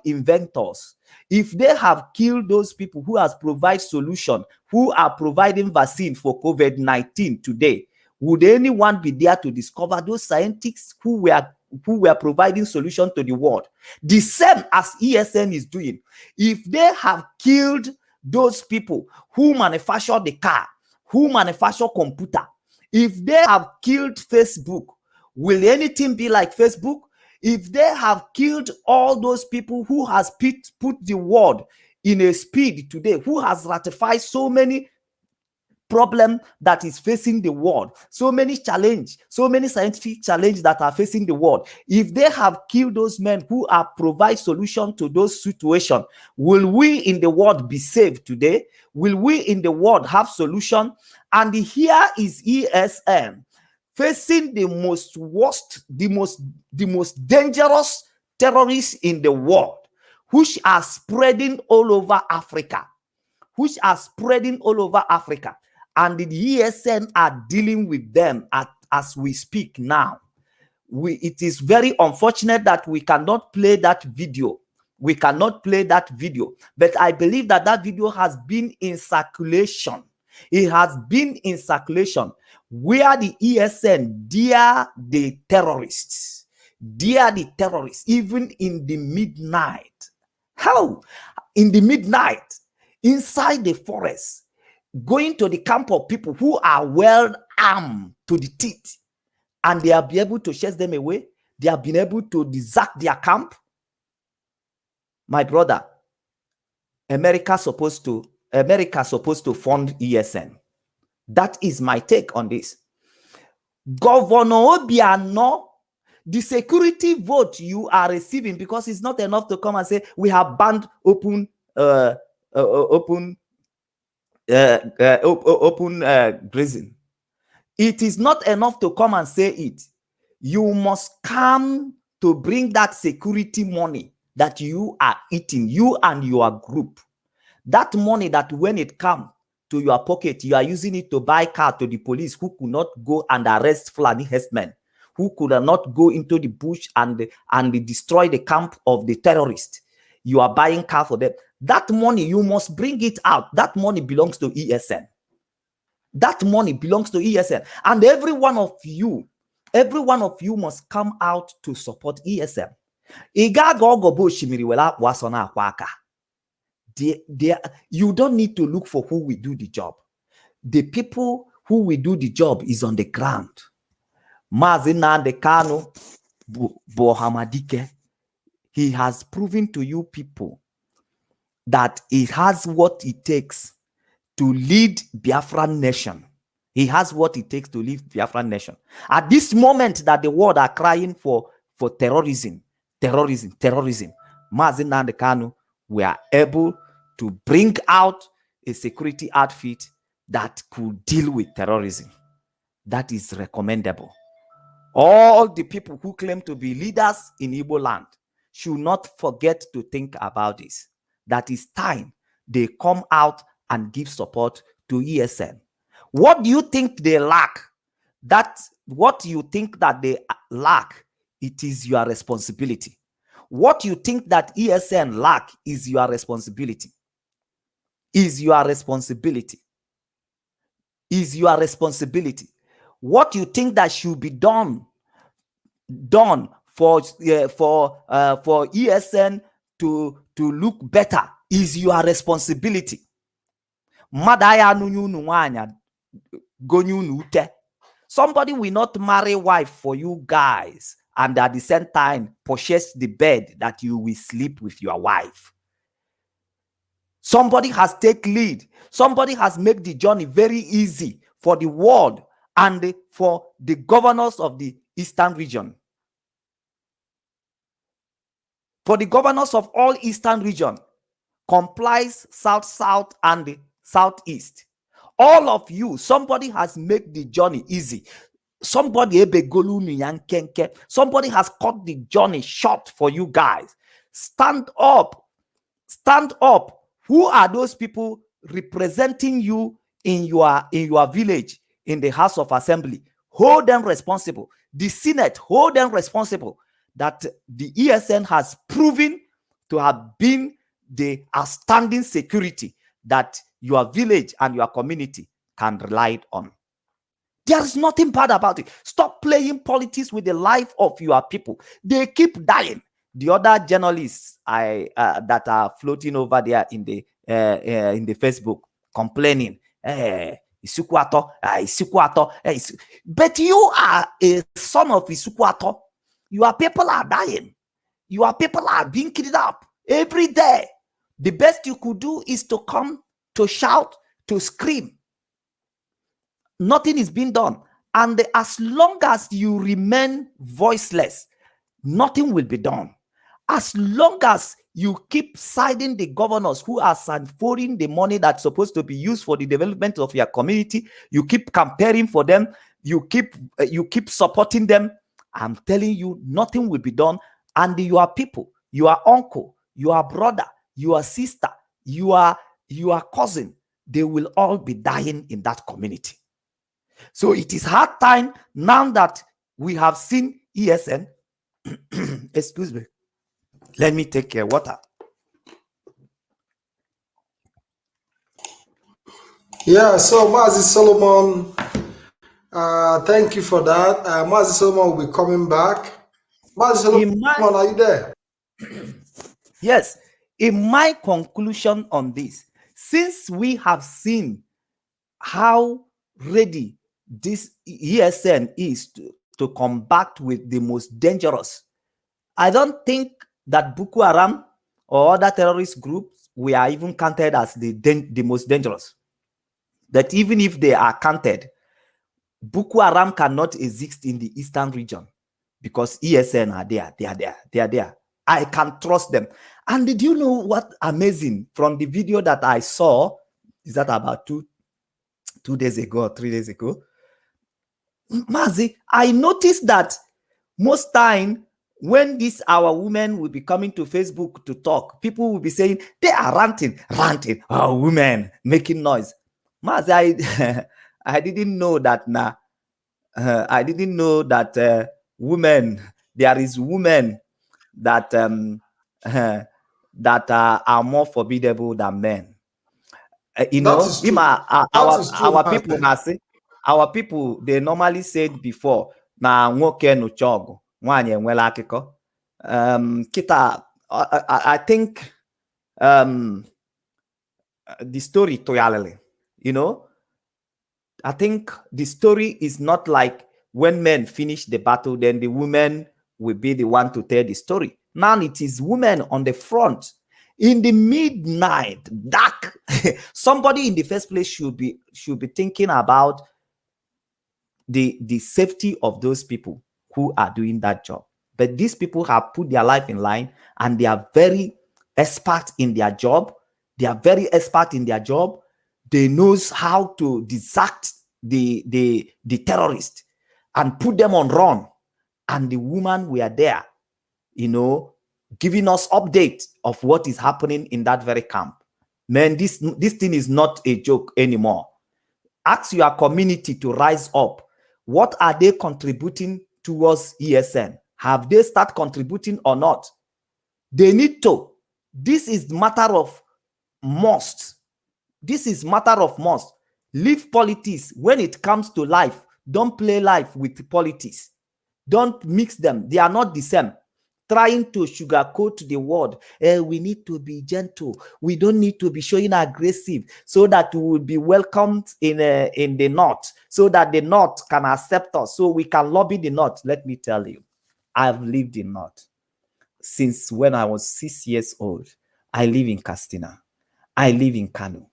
inventors, if they have killed those people who has provided solution, who are providing vaccine for COVID-19 today, would anyone be there to discover those scientists who were providing solution to the world? The same as ESN is doing. If they have killed those people who manufacture the car, who manufacture computer, if they have killed Facebook, will anything be like Facebook? If they have killed all those people who has put the world in a speed today, who has ratified so many problem that is facing the world, so many scientific challenge that are facing the world, if they have killed those men who are provide solution to those situations, will we in the world be saved today? Will we in the world have solution? And here is ESN facing the most worst, the most dangerous terrorists in the world, which are spreading all over Africa, and the ESN are dealing with them as we speak now. It is very unfortunate that we cannot play that video. But I believe that video has been in circulation. It has been in circulation where the ESN dare the terrorists, even in the midnight. How? In the midnight, inside the forest, going to the camp of people who are well armed to the teeth, and they are be able to chase them away. They have been able to desert their camp. My brother, America supposed to fund ESN. That is my take on this. Governor Obiano, the security vote you are receiving, because it's not enough to come and say we have banned open grazing. It is not enough to come and say it. You must come to bring that security money that you are eating, you and your group. That money that when it comes to your pocket, you are using it to buy car to the police who could not go and arrest Fulani Herdsmen, who could not go into the bush and destroy the camp of the terrorists. You are buying car for them. That money, you must bring it out. That money belongs to ESN. That money belongs to ESN. And every one of you must come out to support ESN. You don't need to look for who will do the job. The people who will do the job is on the ground. Mazina de Kano Bohamadike, he has proven to you people that he has what it takes to lead Biafran nation. He has what it takes to lead Biafran nation. At this moment that the world are crying for terrorism, Mazina de Kano, we are able to bring out a security outfit that could deal with terrorism. That is recommendable. All the people who claim to be leaders in Igbo land should not forget to think about this. That is time they come out and give support to ESN. What do you think they lack? What you think that they lack, it is your responsibility. What you think that ESN lack is your responsibility. What you think that should be done for ESN to look better is your responsibility. Somebody will not marry wife for you guys and at the same time purchase the bed that you will sleep with your wife. Somebody has taken lead. Somebody has made the journey very easy for the world and for the governors of the Eastern region. For the governors of all Eastern region, complies South and the Southeast. All of you, somebody has made the journey easy. Somebody has cut the journey short for you guys. Stand up. Who are those people representing you in your village, in the House of Assembly? Hold them responsible. The Senate, hold them responsible. That the ESN has proven to have been the outstanding security that your village and your community can rely on. There's nothing bad about it. Stop playing politics with the life of your people. They keep dying. The other journalists that are floating over there in the Facebook complaining, Isukwato, Isukwato, but you are a son of Isukwato. Your people are dying. Your people are being killed up every day. The best you could do is to come to shout, to scream. nothing is being done. And as long as you remain voiceless, nothing will be done. As long as you keep siding the governors who are sanforing the money that's supposed to be used for the development of your community, you keep campaigning for them, you keep supporting them, I'm telling you, nothing will be done. And your people, your uncle, your brother, your sister, your cousin, they will all be dying in that community. So it is hard time now that we have seen ESN. Excuse me. Let me take water. Yeah, so Mazi Solomon, thank you for that. Mazi Solomon will be coming back. Mazi Solomon, are you there? Yes, in my conclusion on this, since we have seen how ready this ESN is to combat with the most dangerous, I don't think that Boko Haram or other terrorist groups we are even counted as the most dangerous. That even if they are counted, Boko Haram cannot exist in the eastern region because ESN are there. They are there. I can trust them. And did you know what amazing from the video that I saw? Is that about 2 days ago or 3 days ago? Mazi, I noticed that most time when these our women will be coming to Facebook to talk, people will be saying they are ranting. Oh, women making noise. Mazi, I didn't know that now. I didn't know that women, there is women that that are more formidable than men. You That know, is true. That is true, our Mazi. people now say, our people they normally said before na nwoke nucha ọgụ nwanyị enwela akụkọ. Kita, I think the story toyalele, you know. I think the story is not like when men finish the battle, then the women will be the one to tell the story. Now it is women on the front. In the midnight, dark, somebody in the first place should be thinking about the safety of those people who are doing that job. But these people have put their life in line and they are very expert in their job. They are very expert in their job. They knows how to dissect the terrorist and put them on run. And the woman were there, you know, giving us update of what is happening in that very camp. Man, this thing is not a joke anymore. Ask your community to rise up. What are they contributing towards ESN? Have they start contributing or not? They need to. This is matter of must. This is matter of must. Leave politics when it comes to life. Don't play life with politics. Don't mix them. They are not the same. Trying to sugarcoat the word. We need to be gentle. We don't need to be showing aggressive so that we will be welcomed in the North, so that the North can accept us, so we can lobby the North. Let me tell you, I've lived in North since when I was 6 years old. I live in Castina. I live in Kano.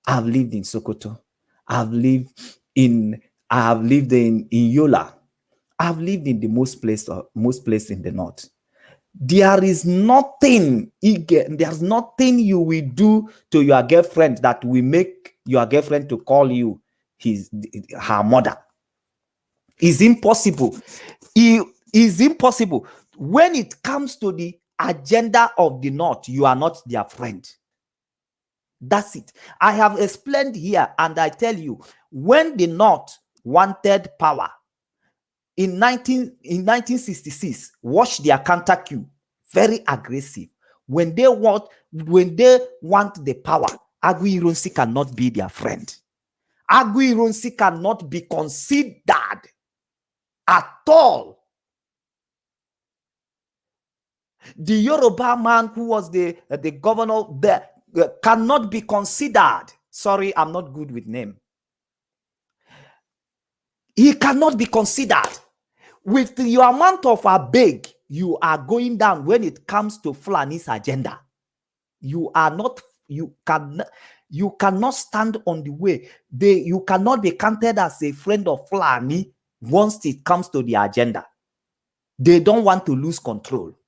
I've lived in Sokoto. I've lived in Yola. I've lived in the most place in the North. There's nothing you will do to your girlfriend that will make your girlfriend to call you her mother. It's impossible. It is impossible. When it comes to the agenda of the North, you are not their friend. That's it. I have explained here, and I tell you, when the North wanted power in 1966, watch their counter coup, very aggressive. When they want the power, Agui Ironsi cannot be their friend. Agui Ironsi cannot be considered at all. The Yoruba man who was the governor there cannot be considered. Sorry, I'm not good with name. He cannot be considered. With your amount of abeg, you are going down when it comes to Fulani's agenda. You are not, you You cannot stand on the way. You cannot be counted as a friend of Fulani once it comes to the agenda. They don't want to lose control.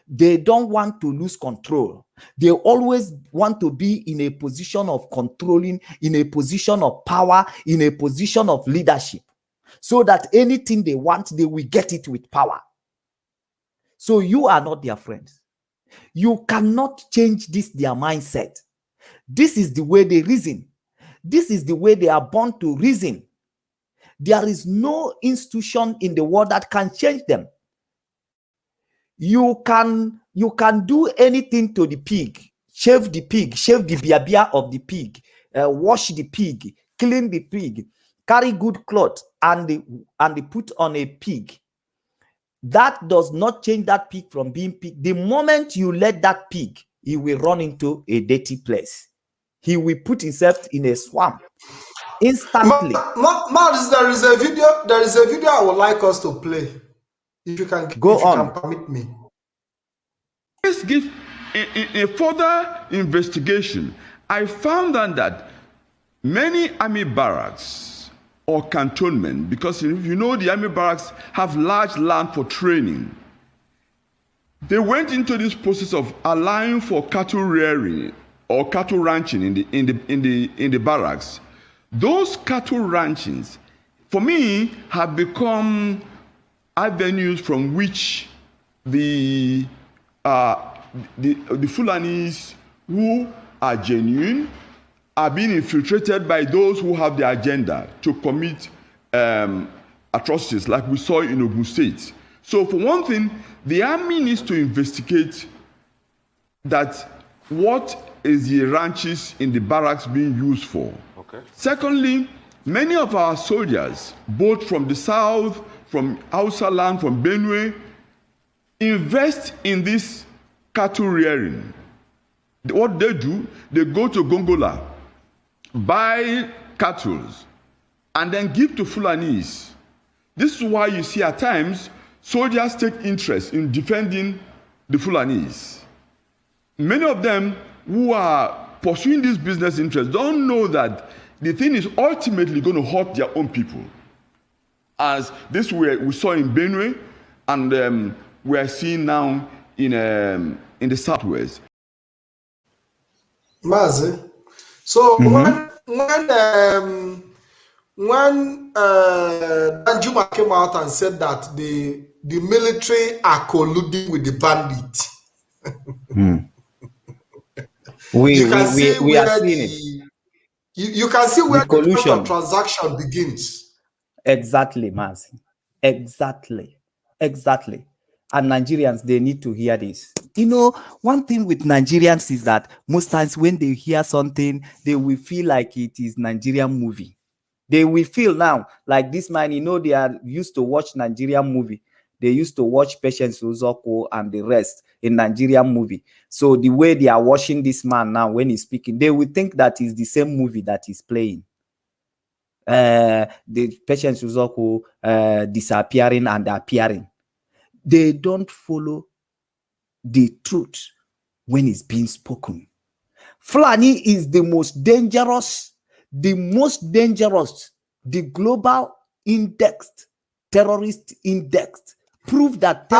They don't want to lose control. They always want to be in a position of controlling, in a position of power, in a position of leadership, so that anything they want, they will get it with power. So you are not their friends. You cannot change their mindset. This is the way they reason. This is the way they are born to reason. There is no institution in the world that can change them. You can do anything to the pig, shave the biabia of the pig, wash the pig, clean the pig, carry good cloth, and they put on a pig. That does not change that pig from being pig. The moment you let that pig, he will run into a dirty place. He will put himself in a swamp instantly. Miles, there is a video I would like us to play. If you can permit me. Let's give a further investigation. I found out that many army barracks or cantonment, because if you know the army barracks have large land for training, they went into this process of allowing for cattle rearing or cattle ranching in the barracks. Those cattle ranchings, for me, have become avenues from which the Fulanis who are genuine are being infiltrated by those who have the agenda to commit atrocities like we saw in Ogun State. So for one thing, the army needs to investigate that what is the ranches in the barracks being used for. Okay. Secondly, many of our soldiers, both from the south, from Hausa land, from Benue, invest in this cattle rearing. What they do, they go to Gongola, buy cattle, and then give to Fulanis. This is why you see at times soldiers take interest in defending the Fulanis. Many of them who are pursuing this business interest don't know that the thing is ultimately going to hurt their own people. As this we saw in Benue, and we are seeing now in the southwest. Mazi, so when Danjuma came out and said that the military are colluding with the bandits, you can see where the collusion transaction begins. Exactly, Mazi. Exactly. And Nigerians, they need to hear this. You know, one thing with Nigerians is that most times when they hear something, they will feel like it is Nigerian movie. They will feel now like this man, you know, they are used to watch Nigerian movie. They used to watch Patience Uzoko and the rest in Nigerian movie. So the way they are watching this man now when he's speaking, they will think that is the same movie that he's playing. The Patience Uzoko disappearing and appearing. They don't follow the truth when it's being spoken. Fulani is the most dangerous, the global indexed, terrorist indexed. Prove that.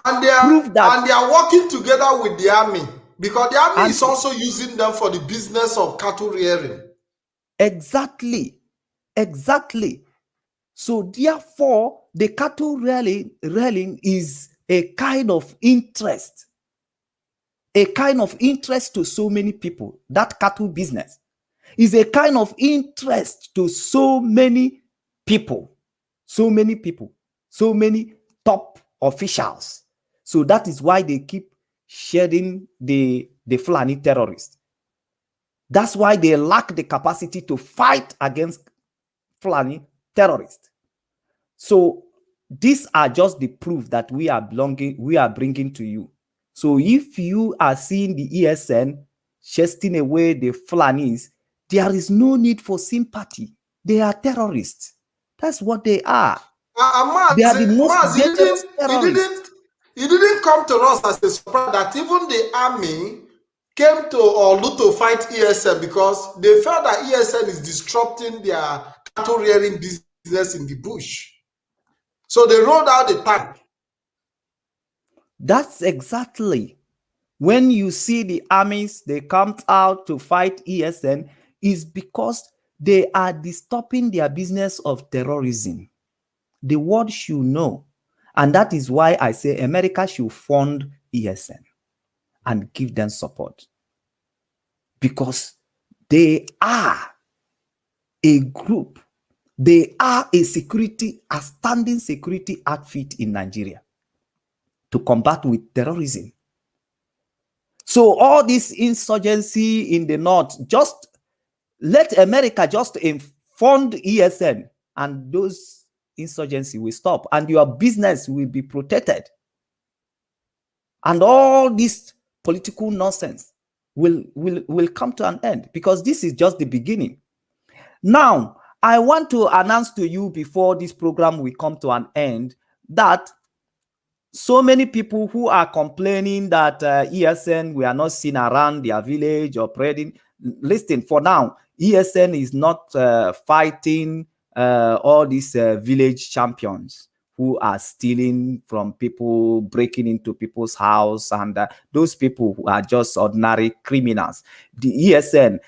And they are working together with the army, because the army is also using them for the business of cattle rearing. Exactly. So therefore, the cattle rearing is a kind of interest. A kind of interest to so many people. That cattle business is a kind of interest to so many people. So many top officials. So that is why they keep shedding the Fulani terrorists. That's why they lack the capacity to fight against Fulani terrorists. So these are just the proof that we are bringing to you. So if you are seeing the ESN chasing away the Fulanis, there is no need for sympathy. They are terrorists. That's what they are. They are the most dangerous terrorists. You didn't come to us as a surprise that even the army came to Olu to fight ESN because they felt that ESN is disrupting their cattle rearing business in the bush. So they rolled out the tank. That's exactly when you see the armies, they come out to fight ESN, is because they are disturbing their business of terrorism. The world should know. And that is why I say America should fund ESN and give them support. Because they are a group, they are a standing security outfit in Nigeria to combat with terrorism. So all this insurgency in the north, just let America just fund ESN and those insurgency will stop and your business will be protected. And all this political nonsense will come to an end, because this is just the beginning. Now, I want to announce to you before this program will come to an end that so many people who are complaining that ESN, we are not seen around their village or operating. Listen, for now, ESN is not fighting all these village champions who are stealing from people, breaking into people's house, and those people who are just ordinary criminals. The ESN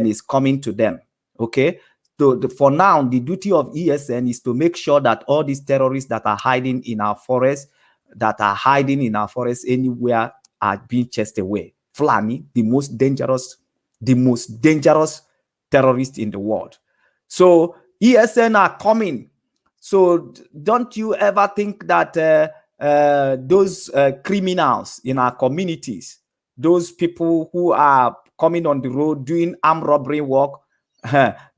is coming to them, okay? So for now, the duty of ESN is to make sure that all these terrorists that are hiding in our forests, anywhere, are being chased away. Fulani, the most dangerous terrorist in the world. So ESN are coming. So don't you ever think that those criminals in our communities, those people who are coming on the road doing armed robbery work,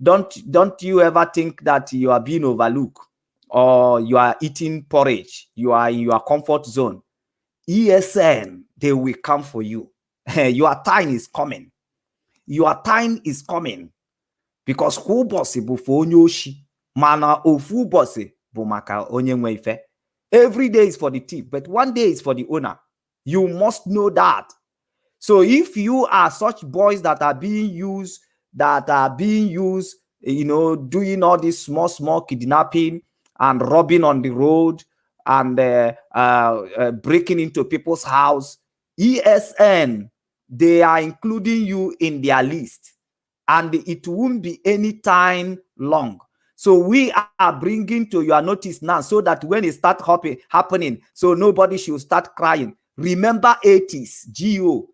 don't you ever think that you are being overlooked, or you are eating porridge, you are in your comfort zone? ESN, they will come for you. Your time is coming. Your time is coming. Because who bossy bụ for onye oshi, mana ofu bossy bụ maka onye nwe ife. Every day is for the thief, but one day is for the owner. You must know that. So if you are such boys that are being used, you know, doing all this small kidnapping and robbing on the road and breaking into people's house, ESN, they are including you in their list, and it won't be any time long. So we are bringing to your notice now, so that when it starts happening, so nobody should start crying. Remember 80s, GO,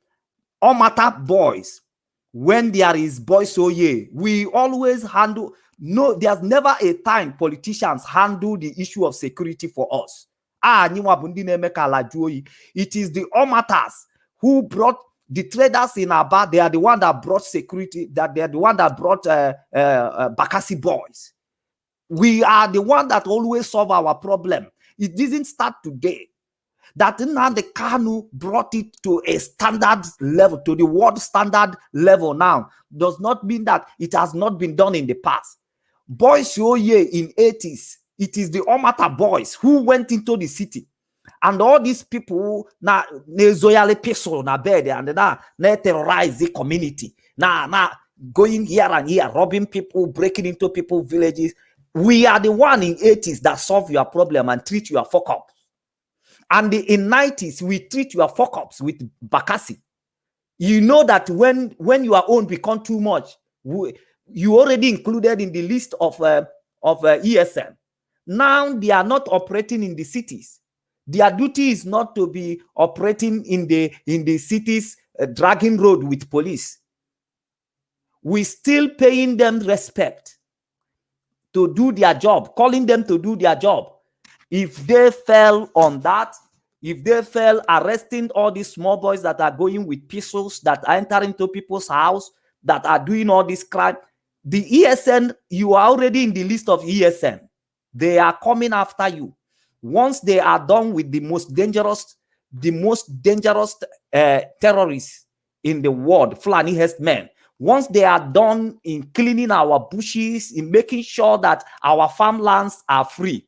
all matter boys. When there is boys, so yeah, we always handle. No, there's never a time politicians handle the issue of security for us. It is the Omatas who brought the traders in Aba. They are the one that brought security, that they are the one that brought Bakassi boys. We are the one that always solve our problem. It didn't start today. That Nnamdi Kanu brought it to a standard level, to the world standard level now, does not mean that it has not been done in the past. Boys Oye in 80s, it is the Omata boys who went into the city. And all these people na zoyale peso na bed and na terrorize the community. Now going here and here, robbing people, breaking into people's villages. We are the one in 80s that solve your problem and treat your fuck up. And in 90s, we treat your fuck ups with Bakassi. You know that when your own become too much, you already included in the list of ESN. Now they are not operating in the cities. Their duty is not to be operating in the cities, dragging road with police. We still paying them respect to do their job, calling them to do their job. If they fell on that, if they fell arresting all these small boys that are going with pistols, that are entering into people's house, that are doing all this crime, the ESN, you are already in the list of ESN. They are coming after you. Once they are done with the most dangerous terrorists in the world, Fulani Herdsmen, once they are done in cleaning our bushes, in making sure that our farmlands are free,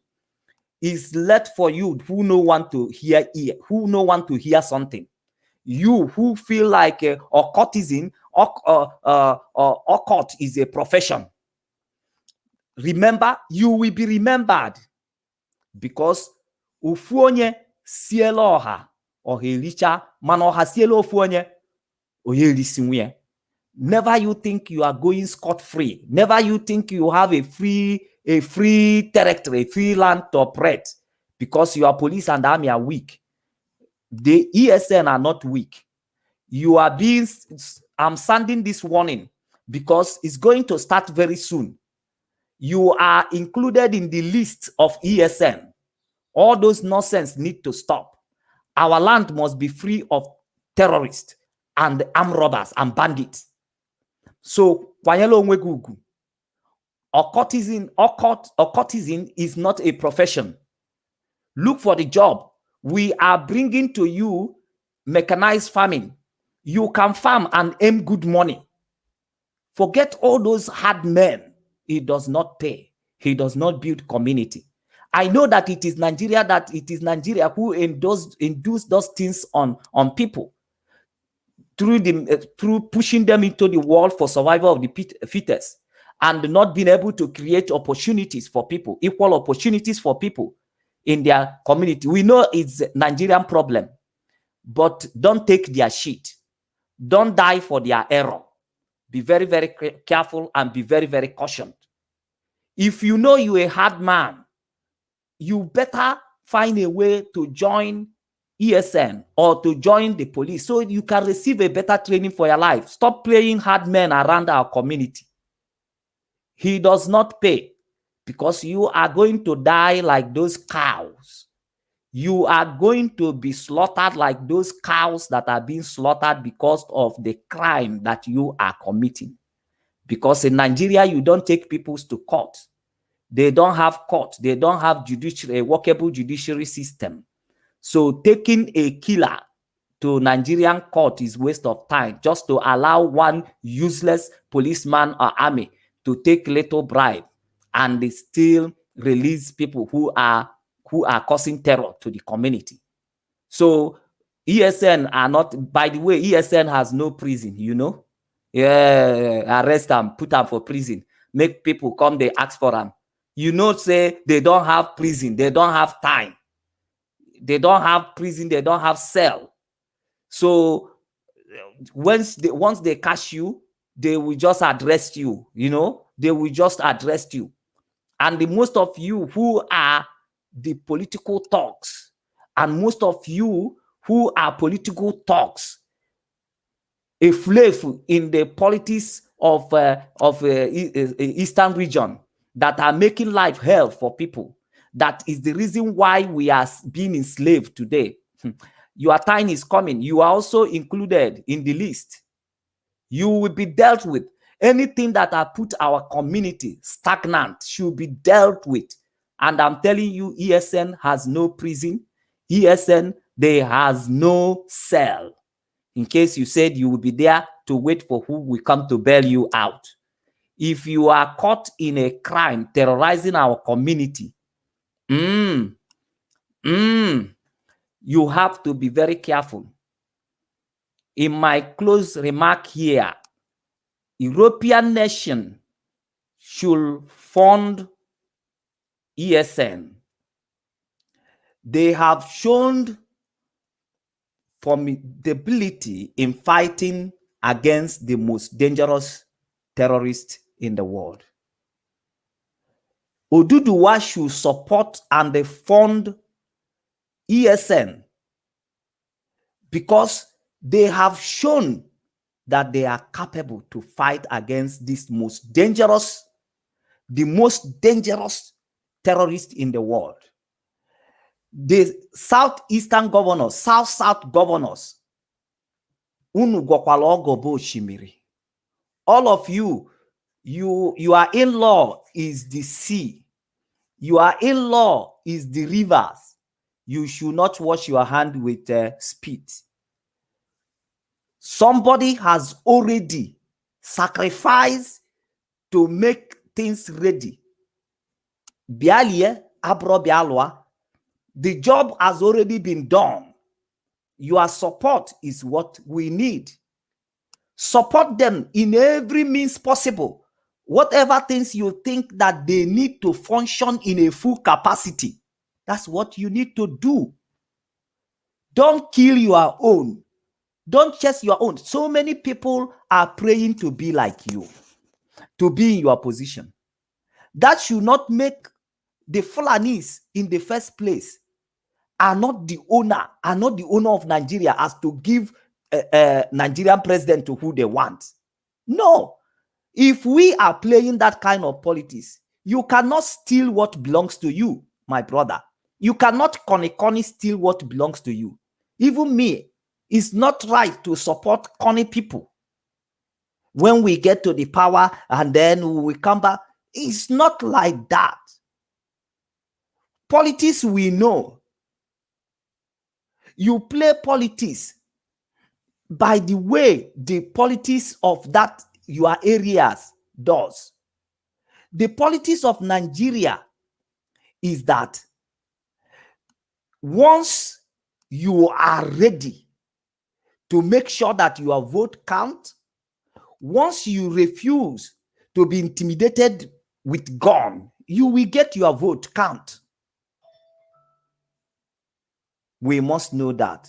is left for you who no want to hear something. You who feel like occultism, occult is a profession. Remember, you will be remembered because ofu onye siela ọha ericha, mana ọha siela ofu onye erisiwe. Never you think you are going scot-free. Never you think you have a free territory, a free land to operate because your police and army are weak. The ESN are not weak. You are being, I'm sending this warning because it's going to start very soon. You are included in the list of ESN. All those nonsense need to stop. Our land must be free of terrorists and armed robbers and bandits. So, occultism is not a profession. Look for the job. We are bringing to you mechanized farming. You can farm and earn good money. Forget all those hard men. It does not pay. He does not build community. I know that it is Nigeria who induce those things on people through pushing them into the wall for survival of the fittest and not being able to create opportunities for people, equal opportunities for people in their community. We know it's a Nigerian problem, but don't take their shit. Don't die for their error. Be very, very careful and be very, very cautious. If you know you're a hard man, you better find a way to join ESN or to join the police so you can receive a better training for your life. Stop playing hard men around our community. He does not pay because you are going to die like those cows. You are going to be slaughtered like those cows that are being slaughtered because of the crime that you are committing. Because in Nigeria, you don't take people to court. They don't have court. They don't have a workable judiciary system. So taking a killer to Nigerian court is waste of time just to allow one useless policeman or army to take little bribe and they still release people who are causing terror to the community. So ESN are not, by the way, ESN has no prison, you know. Yeah, arrest them, put them for prison, make people come, they ask for them. You know, say they don't have prison, they don't have time. They don't have prison, they don't have cell. So once they catch you, they will just address you, you know, they will just address you. And the most of you who are the political talks, and most of you who are political talks, a slave in the politics of Eastern region that are making life hell for people. That is the reason why we are being enslaved today. Your time is coming. You are also included in the list. You will be dealt with. Anything that has put our community stagnant should be dealt with. And I'm telling you, ESN has no prison. ESN, they has no cell. In case you said you will be there to wait for who will come to bail you out. If you are caught in a crime terrorizing our community, you have to be very careful. In my close remark here, European nation should fund ESN. They have shown formidability in fighting against the most dangerous terrorists in the world. Oduduwa should support and fund ESN because they have shown that they are capable to fight against this the most dangerous terrorist in the world. The southeastern governors, south governors, unu gwakwala ogo bo osimiri. All of you, your in-law is the sea. Your in-law is the rivers. You should not wash your hand with spit. Somebody has already sacrificed to make things ready. Bialie, abro bialwa. The job has already been done. Your support is what we need. Support them in every means possible. Whatever things you think that they need to function in a full capacity, that's what you need to do. Don't kill your own. Don't chase your own. So many people are praying to be like you, to be in your position. That should not make the Fulanis in the first place are not the owner of Nigeria as to give a Nigerian president to who they want. No. If we are playing that kind of politics, you cannot steal what belongs to you, my brother. You cannot corny steal what belongs to you. Even me, it's not right to support corny people. When we get to the power and then we come back, it's not like that. Politics, we know. You play politics by the way the politics of that your areas does. The politics of Nigeria is that once you are ready to make sure that your vote counts, once you refuse to be intimidated with gun, you will get your vote count. We must know that.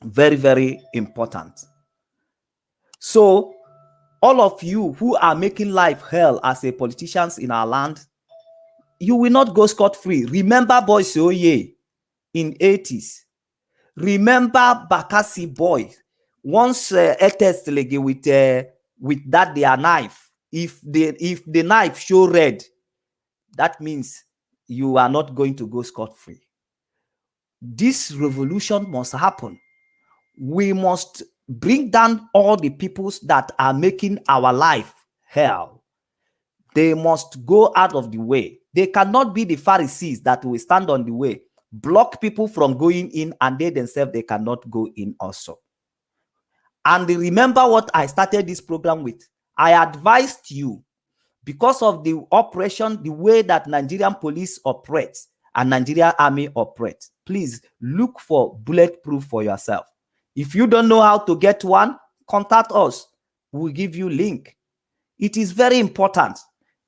Very, very important. So, all of you who are making life hell as a politicians in our land, you will not go scot-free. Remember Boys Oye in 80s. Remember Bakassi Boy. Once test with that their knife. If the knife show red, that means you are not going to go scot-free. This revolution must happen. We must bring down all the peoples that are making our life hell. They must go out of the way. They cannot be the Pharisees that will stand on the way, block people from going in, and they themselves, they cannot go in also. And remember what I started this program with. I advised you, because of the operation, the way that Nigerian police operates and Nigerian army operates, please look for bulletproof for yourself. If you don't know how to get one, contact us. We'll give you link. It is very important.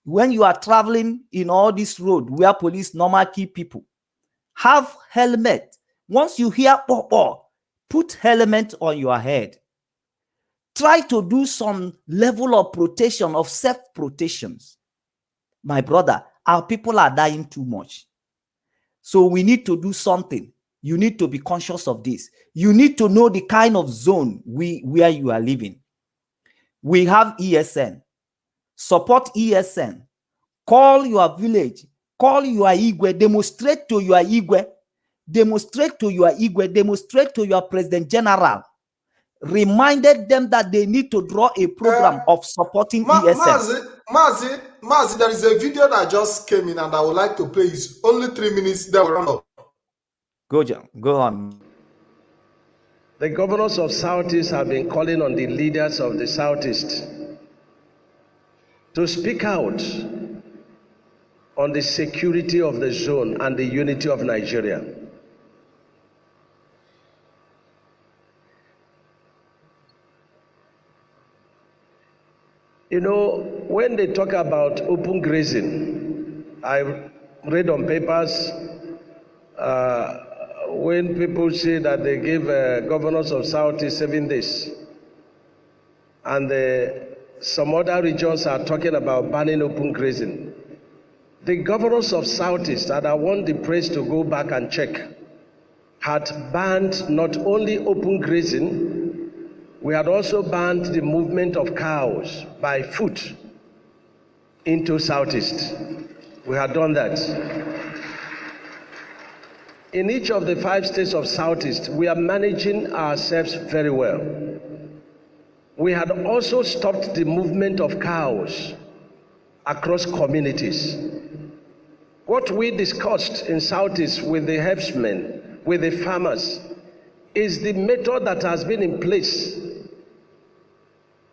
When you are traveling in all this road where police normally keep people, have helmet. Once you hear put helmet on your head. Try to do some level of protection, of self-protections. My brother, our people are dying too much. So we need to do something. You need to be conscious of this. You need to know the kind of zone where you are living. We have ESN. Support ESN. Call your village. Call your Igwe. Demonstrate to your Igwe. Demonstrate to your Igwe. Demonstrate to your President General. Reminded them that they need to draw a program of supporting ESN. Mazi, there is a video that just came in and I would like to play. It's only 3 minutes. Then we'll run up. Go on. The governors of Southeast have been calling on the leaders of the Southeast to speak out on the security of the zone and the unity of Nigeria. You know, when they talk about open grazing, I read on papers when people say that they give governors of Southeast 7 days, and some other regions are talking about banning open grazing. The governors of Southeast, that I want the press to go back and check, had banned not only open grazing, we had also banned the movement of cows by foot into Southeast. We had done that. In each of the 5 states of Southeast, we are managing ourselves very well. We had also stopped the movement of cows across communities. What we discussed in Southeast with the herdsmen, with the farmers, is the method that has been in place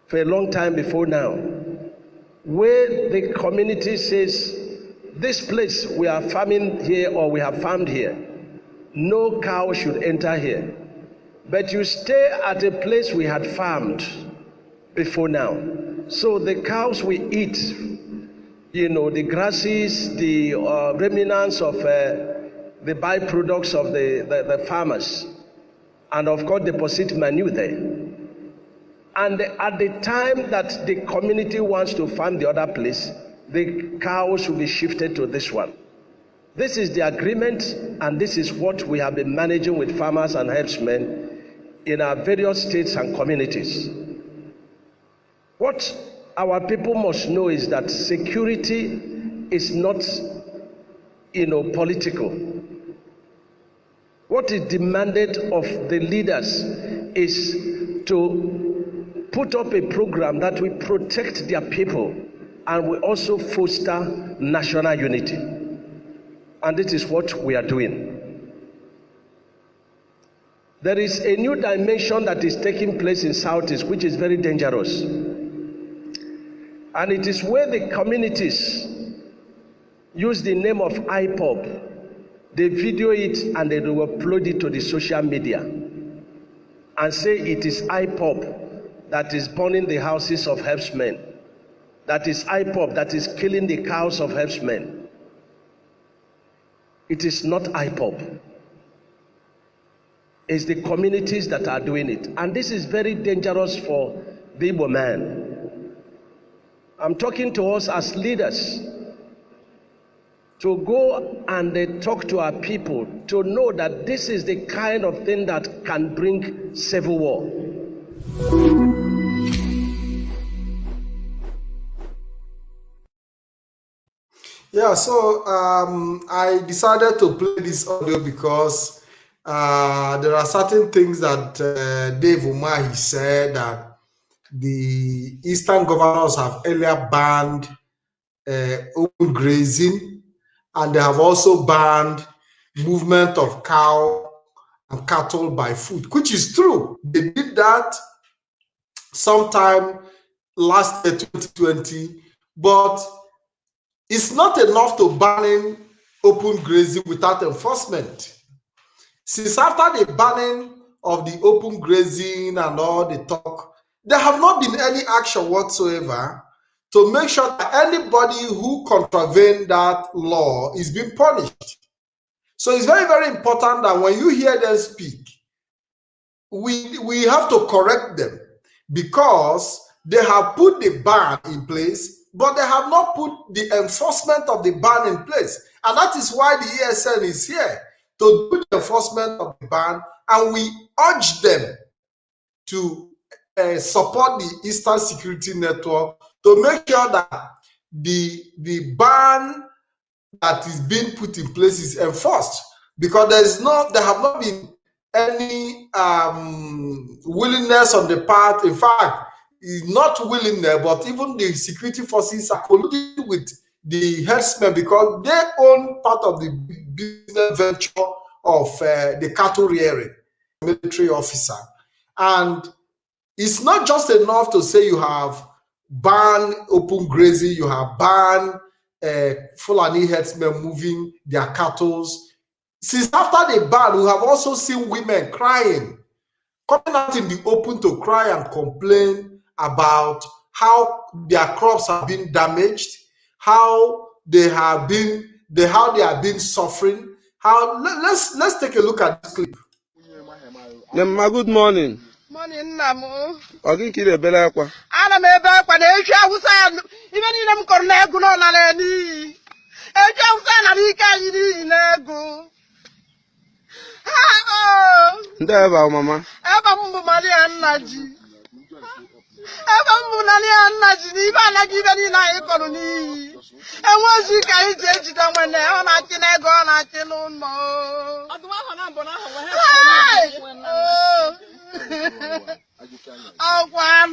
for a long time before now, where the community says, this place we are farming here or we have farmed here, no cow should enter here. but you stay at a place we had farmed before now. So the cows we eat, the grasses, the remnants of the byproducts of the farmers, and of course deposit manure there. And at the time that the community wants to farm the other place, the cows will be shifted to this one. This is the agreement, and this is what we have been managing with farmers and herdsmen in our various states and communities. What our people must know is that security is not, political. What is demanded of the leaders is to put up a program that will protect their people and will also foster national unity. And this is what we are doing. There is a new dimension that is taking place in Southeast, which is very dangerous. And it is where the communities use the name of IPOB. They video it and they will upload it to the social media and say it is IPOB that is burning the houses of herdsmen. That is IPOB that is killing the cows of herdsmen. It is not IPOB. It's the communities that are doing it. And this is very dangerous for the Igbo man. I'm talking to us as leaders to go and talk to our people to know that this is the kind of thing that can bring civil war. Yeah, so I decided to play this audio because there are certain things that Dave Umahi said that the Eastern governors have earlier banned open grazing, and they have also banned movement of cow and cattle by foot, which is true. They did that sometime last year, 2020, but it's not enough to banning open grazing without enforcement. Since after the banning of the open grazing and all the talk, there have not been any action whatsoever to make sure that anybody who contravened that law is being punished. So it's very, very important that when you hear them speak, we have to correct them, because they have put the ban in place, but they have not put the enforcement of the ban in place. And that is why the ESN is here, to do the enforcement of the ban, and we urge them to support the Eastern Security Network to make sure that the ban that is being put in place is enforced, because there have not been any willingness on the part. In fact, not willingness, but even the security forces are colluding with the herdsmen, because they own part of the business venture of the cattle rearing, military officer. And it's not just enough to say you have banned open grazing, you have banned Fulani herdsmen moving their cattle. Since after the ban, we have also seen women crying, coming out in the open to cry and complain about how their crops have been damaged, how they have been suffering. Let's take a look at this clip. Good morning. Morning, Namu. Ogin kile bele akwa. Ana me ebe akwa na echi awusa ibe niile m kọrọ na egu no na ni. Echi awusa na ike anyị ni na egu. Nde eba mama. Eba mbu mali annaji. Eba mbu nali annaji ni ibe anaji ibe ni na anyị kọrọ ni. Enwezi ka anyị ji ejide nwene ọ na-achị na ego ọ na-achị n'ụlọ. Ọdụm ahụ na mbọ na ahụ wee oh, wow.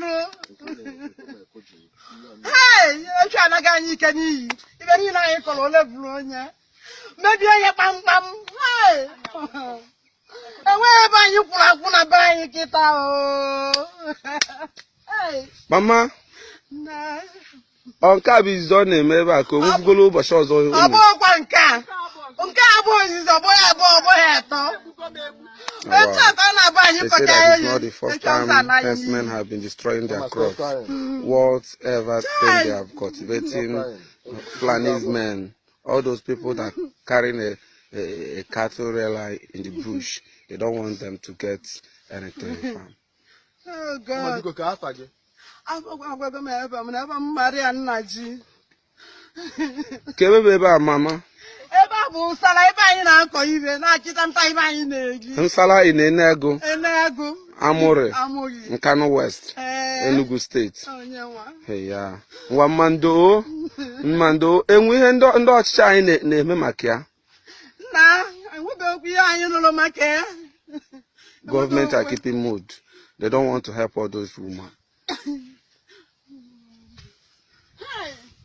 Hey, I'm trying to get you can eat. Even you like color Brunia. Maybe I am. Hey, and wherever you put up, I buy it out. Hey, Mama. Nah. On Cabby's done a member, go over the shores on one car. On Cowboys is a boy, They say that it's not the first time herdsmen have been destroying their crops. Whatever thing they have cultivating, Fulani men, all those people that carrying a cattle railer in the bush, they don't want them to get anything from. Oh God. Mama. Nsala in Enego, Amore, Nkano West, Enugu State. Hey, yeah. Mando, and we end up shine name Makia. Government are keeping mood. They don't want to help all those women.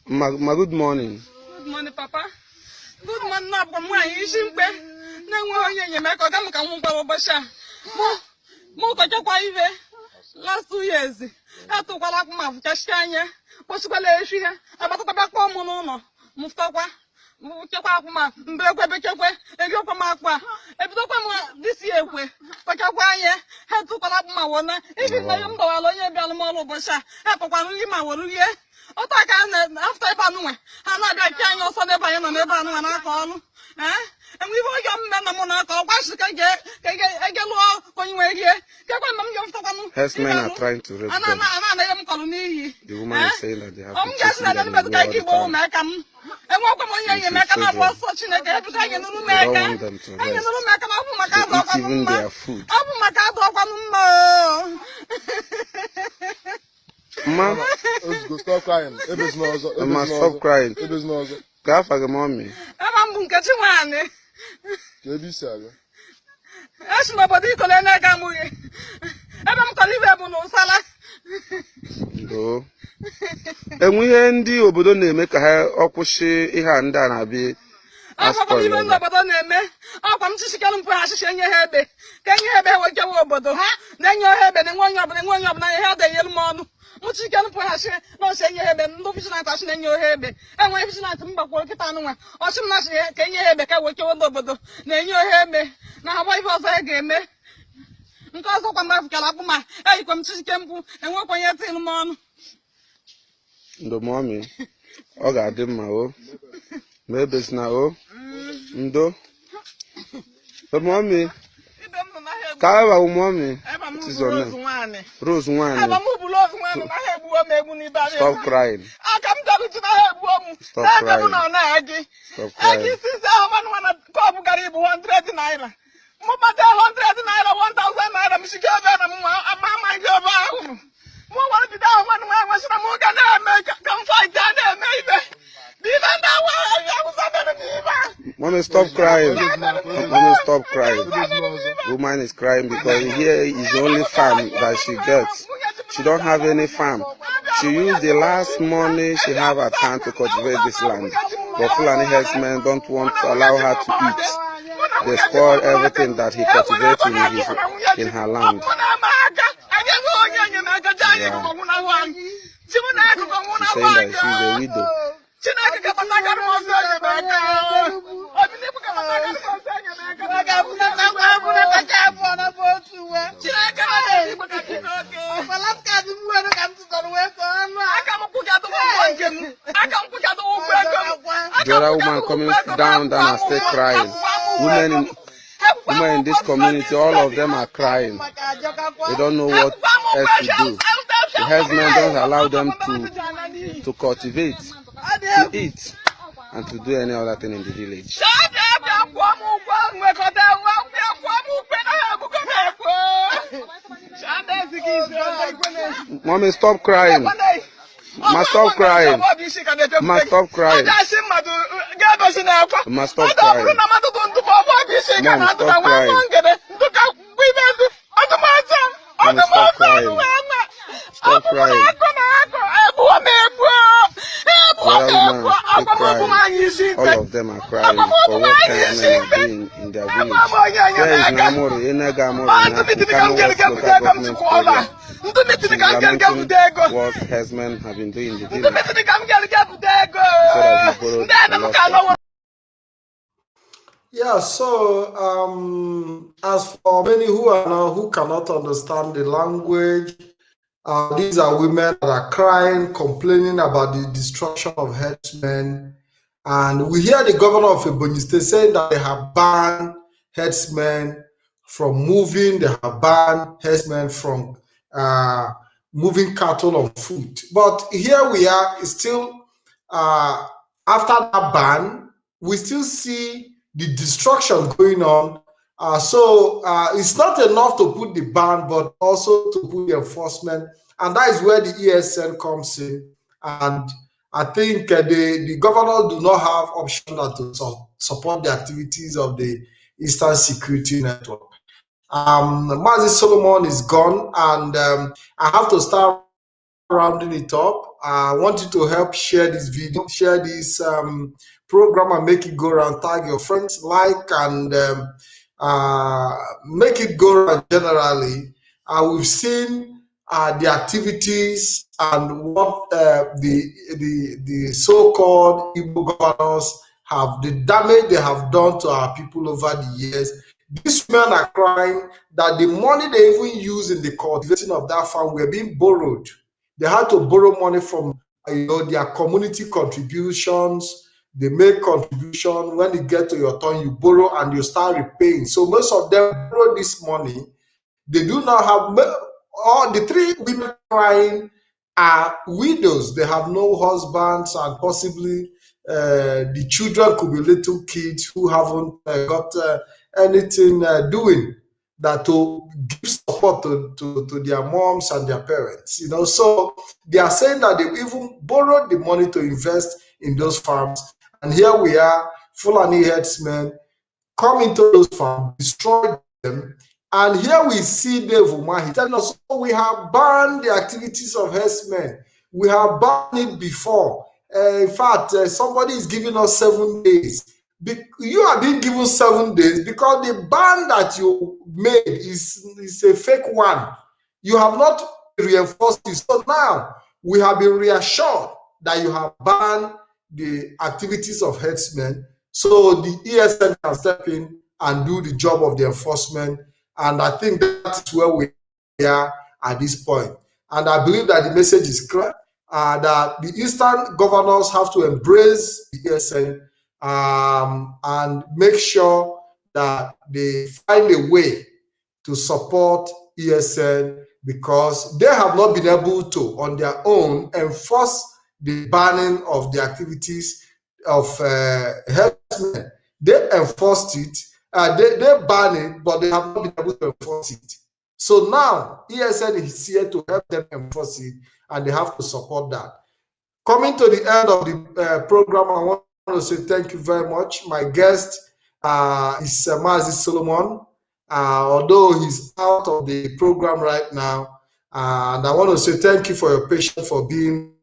Ma good morning. Good morning, Papa. Good morning, Papa. You should be. Last 2 years, I took a lot of my Kashanya. What's the issue? I'm about to go back home. Mustafa. Mukakuma, Mbekwe, and Yokamakwa. If you come this year, Pakawaya had to call up my one. Even though I'm going to Belmont, Bosha, Apapalima, Waruya. After Panua, I'm not that kind of Sunday by an call. And we were young men of Monaco. Why should I get law when you were here? Herdsmen are trying to rape them. The woman is saying that they have to chase them all the time. They don't want them to rest. They eat even their food. Ma, stop crying. Ma, stop crying. Go for the mommy. I'm catching one. That's nobody could let Gamu. I'm calling Sala. No. And we end the Obodone make a hair or push a hand and I'll be. I'm even the Obodone. I'll come to Chicago Pass and your head. Can you have what you want? Then your head and one up and one up and I had the yellow mon. What you can pass, no say you have been no vision in your head. And when it's not work it on one, or some not can you have a car with your Obodo? Then your head. Now, why was I game? Because of my Calabuma, I come to Campo and work on your thing, Mom. The mommy. Oh, God, did my own. Maybe it's now. Ndo. The mommy. Kava mommy. Rose one. Stop crying. I come down to my home. Stop crying. Stop crying. Mama, 100 naira, 1,000 naira, Michigan, Mama, what want to be down when I was a Morgan, come fight down there, maybe. Mommy, stop crying. Mommy, stop crying. Woman is crying because here is the only farm that she gets. She don't have any farm. She used the last money she have at hand to cultivate this land. But Fulani herdsmen don't want to allow her to eat. They spoil everything that he cultivates in her land. Yeah. She's saying that she's a widow. The other woman coming down and still crying. Women in this community, all of them are crying. They don't know what else to do. The herdsmen don't allow them to cultivate, to eat, and to do any other thing in the village. Mommy, stop crying. Must stop crying. Must stop crying. Must stop crying. Mom, stop crying. Mom, stop crying. Stop crying. All of them are crying for what herdsmen are doing in their village. There is Namori, Enegamori, Nkano West local government area. She's lamenting what herdsmen have been doing in the village. So that we borrowed a lot. Yeah, so as for many who cannot understand the language, these are women that are crying, complaining about the destruction of herdsmen. And we hear the governor of Ebonyi State saying that they have banned herdsmen from moving, they have banned herdsmen from uh, moving cattle on foot. But here we are, still uh, after that ban, we still see the destruction going on. So it's not enough to put the ban, but also to put the enforcement, and that is where the ESN comes in. And I think the governor do not have option than to support the activities of the Eastern Security Network. Mazi Solomon is gone, and I have to start rounding it up. I want you to help share this video, share this program, and make it go around. Tag your friends, like, and make it go around generally. We've seen the activities and what the so-called Igbo governors have, the damage they have done to our people over the years. These men are crying that the money they even use in the cultivating of that farm were being borrowed. They had to borrow money from their community contributions. They make contribution. When you get to your turn, you borrow and you start repaying. So most of them borrow this money. They do not have, all the three women crying are widows. They have no husbands, and possibly the children could be little kids who haven't got anything doing that to give support to their moms and their parents. So they are saying that they even borrowed the money to invest in those farms. And here we are, Fulani herdsmen come into those farms, destroy them. And here we see Dave Umahi telling us, oh, we have banned the activities of herdsmen. We have banned it before. In fact, somebody is giving us 7 days. You are being given 7 days because the ban that you made is a fake one. You have not reinforced it. So now we have been reassured that you have banned the activities of herdsmen. So the ESN can step in and do the job of the enforcement. And I think that's where we are at this point. And I believe that the message is clear, that the Eastern governors have to embrace the ESN and make sure that they find a way to support ESN, because they have not been able to, on their own, enforce the banning of the activities of herdsmen. They enforced it, they ban it, but they have not been able to enforce it. So now ESN is here to help them enforce it, and they have to support that. Coming to the end of the program, I want to say thank you very much. My guest is Mazi Solomon, although he's out of the program right now. And I want to say thank you for your patience, for being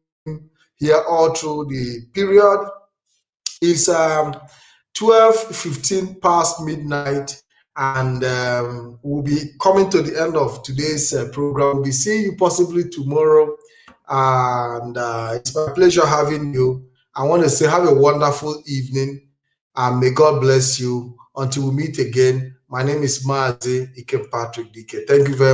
here all through the period. It's 12:15 past midnight, and we'll be coming to the end of today's program. We'll be seeing you possibly tomorrow, and it's my pleasure having you. I want to say have a wonderful evening, and may God bless you until we meet again. My name is Mazi Ikem Patrick Dike. Thank you very much.